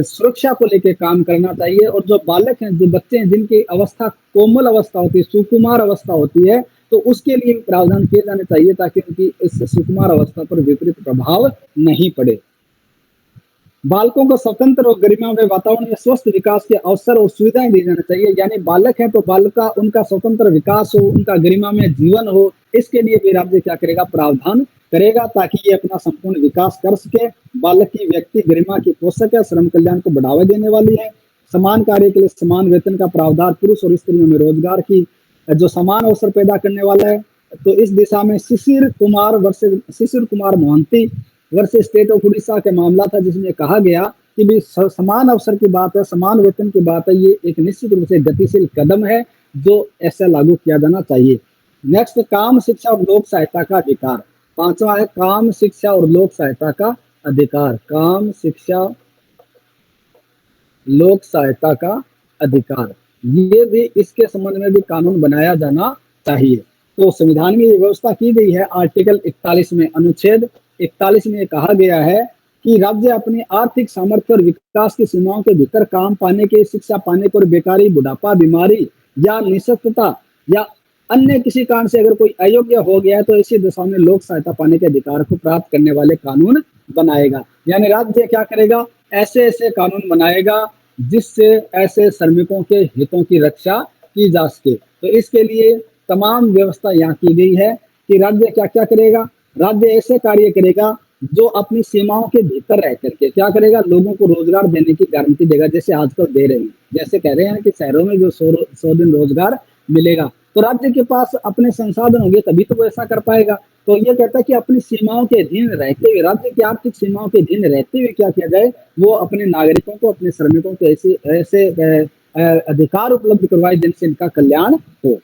सुरक्षा को लेके काम करना चाहिए, और जो बालक हैं, जो बच्चे हैं, जिनकी अवस्था कोमल अवस्था होती है, सुकुमार अवस्था होती है, तो उसके लिए प्रावधान किए जाने चाहिए ताकि उनकी इस सुकुमार अवस्था पर विपरीत प्रभाव नहीं पड़े। बालकों को स्वतंत्र और गरिमामय वातावरण में स्वस्थ विकास के अवसर और सुविधाएं दी जानी चाहिए। यानी बालक है तो बालक का उनका स्वतंत्र विकास हो, उनका गरिमामय जीवन हो, इसके लिए भी राज्य क्या करेगा, प्रावधान करेगा ताकि ये अपना संपूर्ण विकास कर सके। बालक की व्यक्ति गरिमा की पोषक है, श्रम कल्याण को बढ़ावा देने वाली है। समान कार्य के लिए समान वेतन का प्रावधान, पुरुष और स्त्रियों में रोजगार की जो समान अवसर पैदा करने वाला है। तो इस दिशा में Shishir Kumar Mohanty versus state of Orissa के मामला था, जिसमें कहा गया कि भी समान अवसर की बात है, समान वेतन की बात है, ये एक निश्चित रूप से गतिशील कदम है जो ऐसा लागू किया जाना चाहिए। नेक्स्ट, काम शिक्षा और लोक सहायता का अधिकार। पांचवा है काम शिक्षा और लोक सहायता का अधिकार। काम शिक्षा लोक सहायता का अधिकार, ये भी इसके संबंध में भी कानून बनाया जाना चाहिए। तो संविधान में ये व्यवस्था की गई है। आर्टिकल 41 में, अनुच्छेद 41 में कहा गया है कि राज्य अपनी आर्थिक सामर्थ्य और विकास की सीमाओं के भीतर काम पाने के, शिक्षा पाने को, और बेकारी, बुढ़ापा, बीमारी या निःशक्तता या अन्य किसी कारण से अगर कोई अयोग्य हो गया है तो इसी दशा में लोक सहायता पाने के अधिकार को प्राप्त करने वाले कानून बनाएगा। यानी राज्य क्या करेगा, ऐसे ऐसे कानून बनाएगा जिससे ऐसे श्रमिकों के हितों की रक्षा की जा सके। तो इसके लिए तमाम व्यवस्था यहाँ की गई है कि राज्य क्या क्या करेगा, राज्य ऐसे कार्य करेगा जो अपनी सीमाओं के भीतर रह करके क्या करेगा, लोगों को रोजगार देने की गारंटी देगा, जैसे आजकल दे रहे हैं। जैसे कह रहे हैं कि शहरों में जो 100 दिन रोजगार मिलेगा, तो राज्य के पास अपने संसाधन होंगे तभी तो वो ऐसा कर पाएगा। तो ये कहता है कि अपनी सीमाओं के अधीन रहते हुए, राज्य की आर्थिक सीमाओं के अधीन रहते हुए क्या किया जाए, वो अपने नागरिकों को, अपने श्रमिकों को ऐसे अधिकार उपलब्ध करवाए जिनसे इनका कल्याण हो।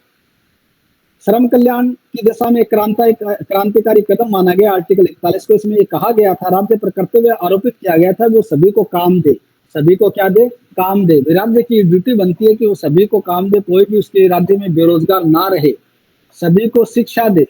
श्रम कल्याण की दिशा में क्रांतिकारी कदम माना गया आर्टिकल 41 को। इसमें ये कहा गया था, राज्य पर कर्तव्य आरोपित किया गया था वो सभी को काम दे। सभी को क्या दे, काम दे। राज्य की ड्यूटी बनती है कि वो सभी को काम दे, कोई भी उसके राज्य में बेरोजगार ना रहे। सभी को शिक्षा दे,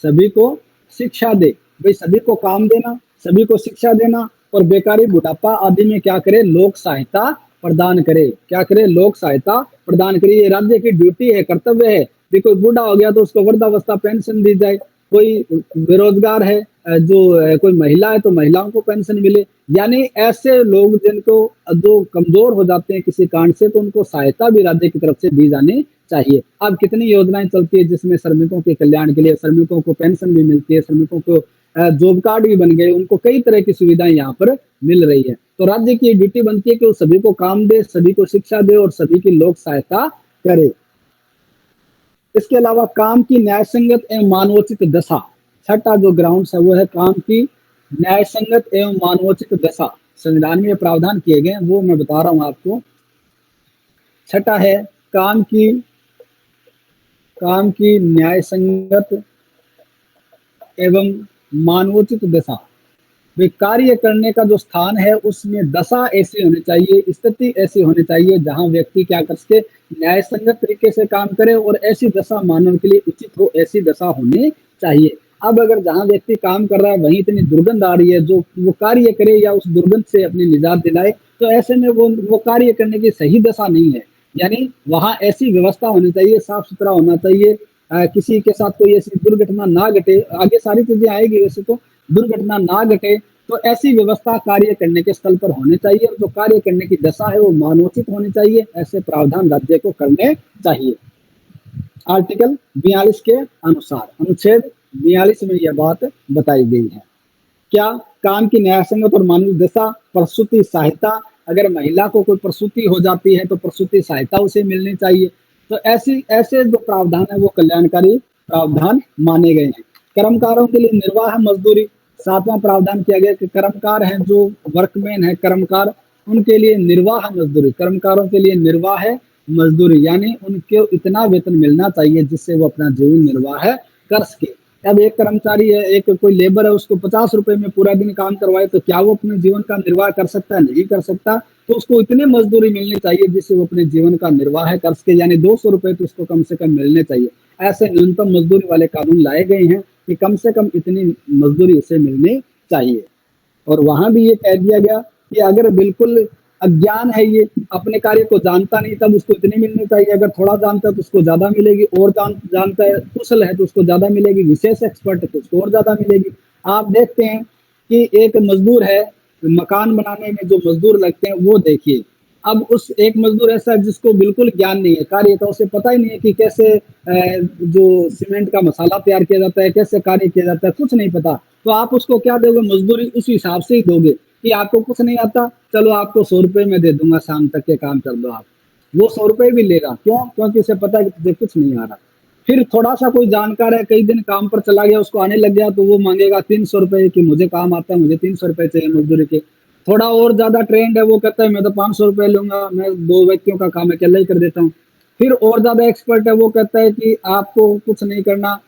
सभी को शिक्षा दे, भाई सभी को काम देना, सभी को शिक्षा देना, और बेकारी, बुढ़ापा आदि में क्या करे, लोक सहायता प्रदान करे। क्या करे, लोक सहायता प्रदान करे। ये राज्य की ड्यूटी है, कर्तव्य है। भी कोई बूढ़ा हो गया तो उसको वृद्धावस्था पेंशन दी जाए, कोई बेरोजगार है, जो कोई महिला है तो महिलाओं को पेंशन मिले। यानी ऐसे लोग जिनको जो कमजोर हो जाते हैं किसी कारण से, तो उनको सहायता भी राज्य की तरफ से दी जानी चाहिए। अब कितनी योजनाएं चलती है जिसमें श्रमिकों के कल्याण के लिए श्रमिकों को पेंशन भी मिलती है, श्रमिकों को जॉब कार्ड भी बन गए, उनको कई तरह की सुविधाएं यहाँ पर मिल रही है। तो राज्य की ड्यूटी बनती है कि वो सभी को काम दे, सभी को शिक्षा दे और सभी की लोक सहायता करे। इसके अलावा काम की न्यायसंगत एवं मानवोचित दशा, छठा जो ग्राउंड है वो है काम की न्यायसंगत एवं मानवोचित दशा। संविधान में प्रावधान किए गए, वो मैं बता रहा हूं आपको। छठा है काम की न्यायसंगत एवं मानवोचित दशा। वे कार्य करने का जो स्थान है उसमें दशा ऐसी होनी चाहिए, स्थिति ऐसी होनी चाहिए जहां व्यक्ति क्या कर सके, न्याय संगत तरीके से काम करे और ऐसी दशा मानव के लिए उचित हो, ऐसी दशा होनी चाहिए। अब अगर जहां व्यक्ति काम कर रहा है वहीं इतनी दुर्गंध आ रही है, जो वो कार्य करे या उस दुर्गंध से अपनी निजात दिलाए, तो ऐसे में वो कार्य करने की सही दशा नहीं है। यानी वहां ऐसी व्यवस्था होनी चाहिए, साफ सुथरा होना चाहिए, किसी के साथ कोई ऐसी दुर्घटना ना घटे। आगे सारी चीजें आएगी, वैसे तो दुर्घटना ना घटे, तो ऐसी व्यवस्था कार्य करने के स्थल पर होनी चाहिए। और जो कार्य करने की दशा है वो मानवोचित होनी चाहिए। ऐसे प्रावधान राज्य को करने चाहिए। आर्टिकल 42 के अनुसार, अनुच्छेद 42 में यह बात बताई गई है। क्या, काम की न्यायसंगत और मानवीय दशा, प्रसूति सहायता। अगर महिला को कोई प्रसूति हो जाती है तो प्रसूति सहायता उसे मिलनी चाहिए। तो ऐसे जो प्रावधान है वो कल्याणकारी प्रावधान माने गए हैं। कर्मकारों के लिए निर्वाह मजदूरी, सातवां प्रावधान किया गया कि कर्मकार हैं, जो वर्कमैन है कर्मकार, उनके लिए निर्वाह मजदूरी, कर्मकारों के लिए निर्वाह है मजदूरी, यानी उनको इतना वेतन मिलना चाहिए जिससे वो अपना जीवन निर्वाह कर सके। अब एक कर्मचारी है, एक कोई लेबर है, उसको 50 रुपए में पूरा दिन काम करवाए तो क्या वो अपने जीवन का निर्वाह कर सकता है? नहीं कर सकता। तो उसको इतनी मजदूरी मिलनी चाहिए जिससे वो अपने जीवन का निर्वाह कर सके, यानी 200 रुपए तो उसको कम से कम मिलने चाहिए। ऐसे न्यूनतम मजदूरी वाले कानून लाए गए हैं कि कम से कम इतनी मजदूरी उसे मिलनी चाहिए। और वहां भी ये कह दिया गया कि अगर बिल्कुल अज्ञान है, ये अपने कार्य को जानता नहीं, तब उसको इतनी मिलनी चाहिए। अगर थोड़ा जानता है तो उसको ज्यादा मिलेगी, और जानता है, कुशल है तो उसको ज्यादा मिलेगी, विशेष एक्सपर्ट है तो उसको और ज्यादा मिलेगी। आप देखते हैं कि एक मजदूर है, मकान बनाने में जो मजदूर लगते हैं वो देखिए, अब उस एक मजदूर ऐसा है जिसको बिल्कुल ज्ञान नहीं है कार्य का, उसे पता ही नहीं है कि कैसे जो सीमेंट का मसाला तैयार किया जाता है, कैसे कार्य किया जाता है, कुछ नहीं पता। तो आप उसको क्या दोगे? मजदूरी उस हिसाब से ही दोगे कि आपको कुछ नहीं आता, चलो आपको 100 रुपए में दे दूंगा, शाम तक के काम कर दो आप। वो 100 रुपए भी लेगा, क्यों? क्योंकि उसे पता है कि तुझे कुछ नहीं आ रहा। फिर थोड़ा सा कोई जानकार है, कई दिन काम पर चला गया, उसको आने लग गया, तो वो मांगेगा 300 रुपए कि मुझे काम आता है, मुझे 300 रुपए चाहिए मजदूरी के। थोड़ा और ज्यादा ट्रेंड है, वो कहता है मैं तो 500 रुपए लूंगा, मैं 2 व्यक्तियों का काम अकेला ही कर देता हूँ। फिर और ज्यादा एक्सपर्ट है, वो कहता है कि आपको कुछ नहीं करना,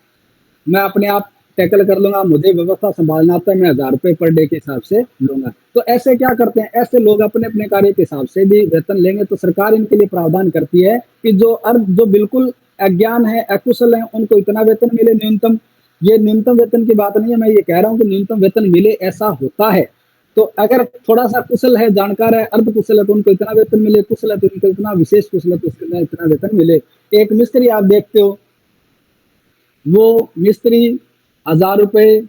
मैं अपने आप टैकल कर लूंगा, मुझे व्यवस्था संभालना आता है, मैं 1000 रुपए पर डे के हिसाब से लूंगा। तो ऐसे क्या करते हैं? ऐसे लोग अपने अपने कार्य के हिसाब से भी वेतन लेंगे, तो सरकार इनके लिए प्रावधान करती है कि जो बिल्कुल अज्ञान है, अकुशल है, उनको इतना वेतन मिले न्यूनतम। ये न्यूनतम वेतन की बात नहीं है, मैं ये कह रहा हूँ कि न्यूनतम वेतन मिले, ऐसा होता है। तो अगर थोड़ा सा कुशल है, जानकार है, अर्ध कुशल है तो उनको इतना वेतन मिले, कुशल है तो उनको इतना, विशेष कुशल है तो उसके इतना वेतन मिले। एक मिस्त्री आप देखते हो, वो मिस्त्री 1000 रुपए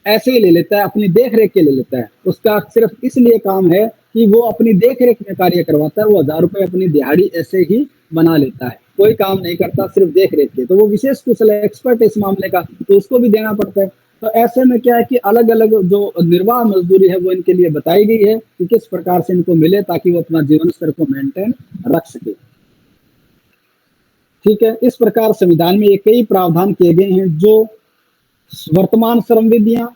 ऐसे ही ले लेता है, अपनी देख रेख के ले लेता है। उसका सिर्फ इसलिए काम है कि वो अपनी देख रेख में कार्य करवाता है, वो 1000 रुपए अपनी दिहाड़ी ऐसे ही बना लेता है, कोई काम नहीं करता, सिर्फ देख रेख के। तो वो विशेष कुशल है, एक्सपर्ट है इस मामले का, तो उसको भी देना पड़ता है। तो ऐसे में क्या है कि अलग अलग जो निर्वाह मजदूरी है वो इनके लिए बताई गई है कि किस प्रकार से इनको मिले, ताकि वो अपना जीवन स्तर को मेंटेन रख सके। ठीक है, इस प्रकार संविधान में ये कई प्रावधान किए गए हैं जो वर्तमान श्रम विधियां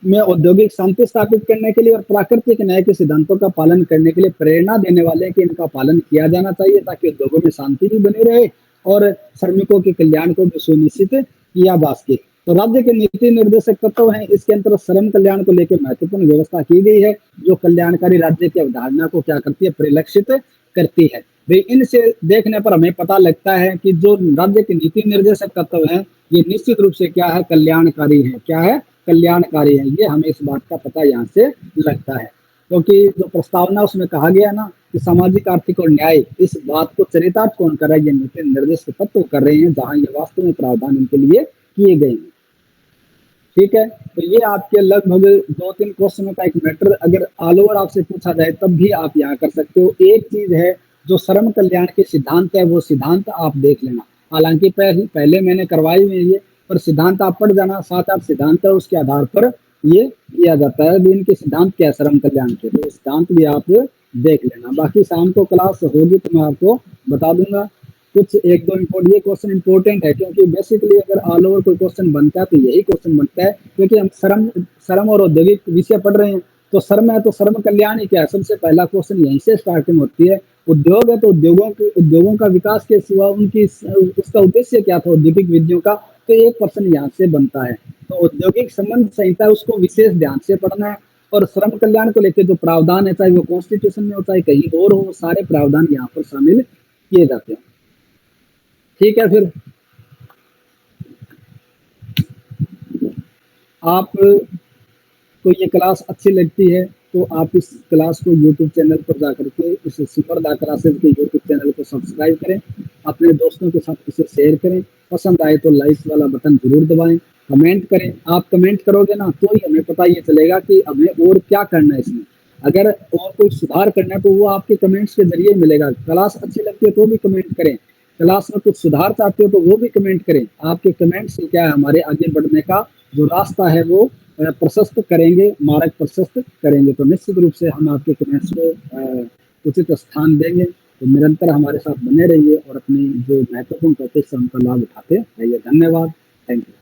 में औद्योगिक शांति स्थापित करने के लिए और प्राकृतिक न्याय के सिद्धांतों का पालन करने के लिए प्रेरणा देने वाले हैं कि इनका पालन किया जाना चाहिए, ताकि उद्योगों में शांति भी बनी रहे और श्रमिकों के कल्याण को भी सुनिश्चित किया जा सके। तो राज्य के नीति निर्देशक तत्व हैं, इसके अंतर्गत श्रम कल्याण को लेकर महत्वपूर्ण व्यवस्था की गई है, जो कल्याणकारी राज्य की अवधारणा को क्या करती है? परिलक्षित करती है। भाई इनसे देखने पर हमें पता लगता है कि जो राज्य के नीति निर्देशक तत्व हैं, ये निश्चित रूप से क्या है? कल्याणकारी है। क्या है? कल्याणकारी है। ये हमें इस बात का पता यहाँ से लगता है, क्योंकि जो प्रस्तावना उसमें कहा गया ना कि सामाजिक, आर्थिक और न्याय, इस बात को चरितार्थ कौन कर रहा है? ये नीति निर्देशक तत्व कर रहे हैं, जहाँ ये वास्तव में प्रावधान इनके लिए किए गए हैं। ठीक है, तो ये आपके लगभग 2-3 क्वेश्चनों का एक मैटर अगर ऑल ओवर आपसे पूछा जाए तब भी आप यहाँ कर सकते हो। एक चीज है, जो श्रम कल्याण के सिद्धांत है, वो सिद्धांत आप देख लेना। हालांकि पहले मैंने करवाई हुई है ये, पर सिद्धांत आप पढ़ जाना, 7-8 सिद्धांत है, उसके आधार पर ये किया जाता है। इनके सिद्धांत क्या है श्रम कल्याण के, तो सिद्धांत भी आप देख लेना। बाकी शाम को क्लास होगी तो मैं आपको बता दूंगा कुछ 1-2 ये क्वेश्चन इंपॉर्टेंट है, क्योंकि बेसिकली अगर ऑल ओवर कोई क्वेश्चन बनता है तो यही क्वेश्चन बनता है, क्योंकि हम श्रम और औद्योगिक विषय पढ़ रहे हैं। तो श्रम है तो श्रम कल्याण ही क्या है? सबसे पहला क्वेश्चन यहीं से स्टार्टिंग होती है। उद्योग है तो उद्योगों का विकास के सिवा उसका उद्देश्य क्या था औद्योगिक विधियों का? तो एक प्रश्न यहाँ से बनता है। तो औद्योगिक संबंध संहिता है, उसको विशेष ध्यान से पढ़ना है। और श्रम कल्याण को लेकर जो प्रावधान है, चाहे वो कॉन्स्टिट्यूशन में हो चाहे कहीं और हो, सारे प्रावधान यहाँ पर शामिल किए जाते हैं। ठीक है, फिर आप को ये क्लास अच्छी लगती है तो आप इस क्लास को YouTube चैनल पर जाकर के इस सुपर क्लासेस के YouTube चैनल को सब्सक्राइब करें, अपने दोस्तों के साथ इसे शेयर करें, पसंद आए तो लाइक वाला बटन जरूर दबाएं, कमेंट करें। आप कमेंट करोगे ना तो ही हमें पता ये चलेगा कि हमें और क्या करना है इसमें। अगर और कोई सुधार करना है तो वो आपके कमेंट्स के जरिए मिलेगा। क्लास अच्छी लगती है तो भी कमेंट करें, क्लास में कुछ सुधार चाहते हो तो वो भी कमेंट करें। आपके कमेंट से क्या है, हमारे आगे बढ़ने का जो रास्ता है वो प्रशस्त करेंगे, मार्ग प्रशस्त करेंगे। तो निश्चित रूप से हम आपके कमेंट्स को उचित स्थान देंगे। तो निरंतर हमारे साथ बने रहिए और अपनी जो महत्वपूर्ण टॉपिक्स है उनका लाभ उठाते रहिए। धन्यवाद, थैंक यू।